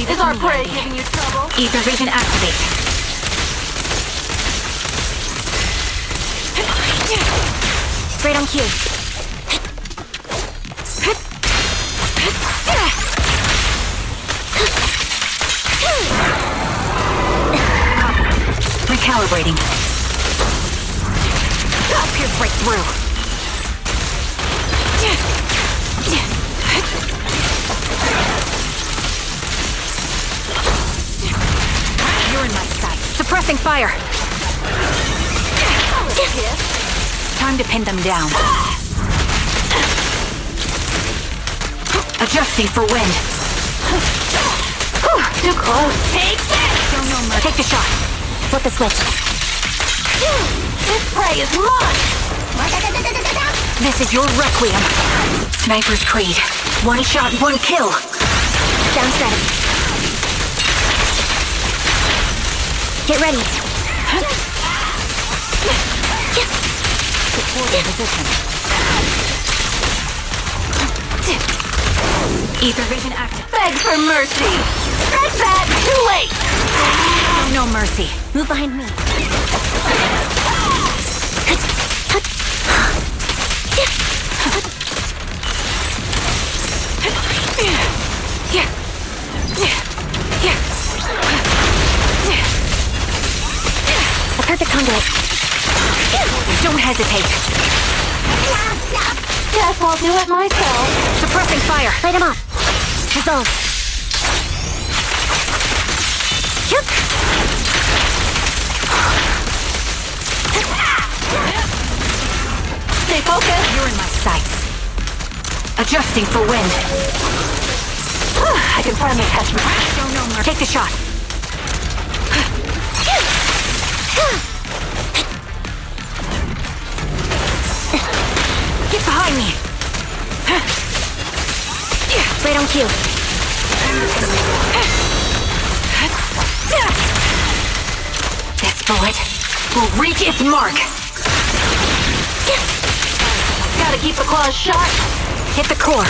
Is our prey giving you trouble? Ether vision activate. Right on cue. Recalibrating. Pierce right through. You're in my sight. Suppressing fire. Time to pin them down. Adjusting for wind. Too close. Take this! Show no mercy. Take the shot. Flip the switch. This prey is mine! This is your requiem. Sniper's Creed. One shot, one kill. Down strategy. Get ready. Supporting position. Ether vision active. Beg for mercy! Scratch that! Too late! No mercy. Move behind me. A perfect conduit. Don't hesitate. Guess I'll do it myself. Suppressing fire. Light him up. Resolve. Stay focused. You're in my sights. Adjusting for wind. I can finally catch my breath. Show no mercy. Take the shot. Get behind me. Right on cue. This bullet will reach its mark. Gotta keep the claws sharp. Hit the core.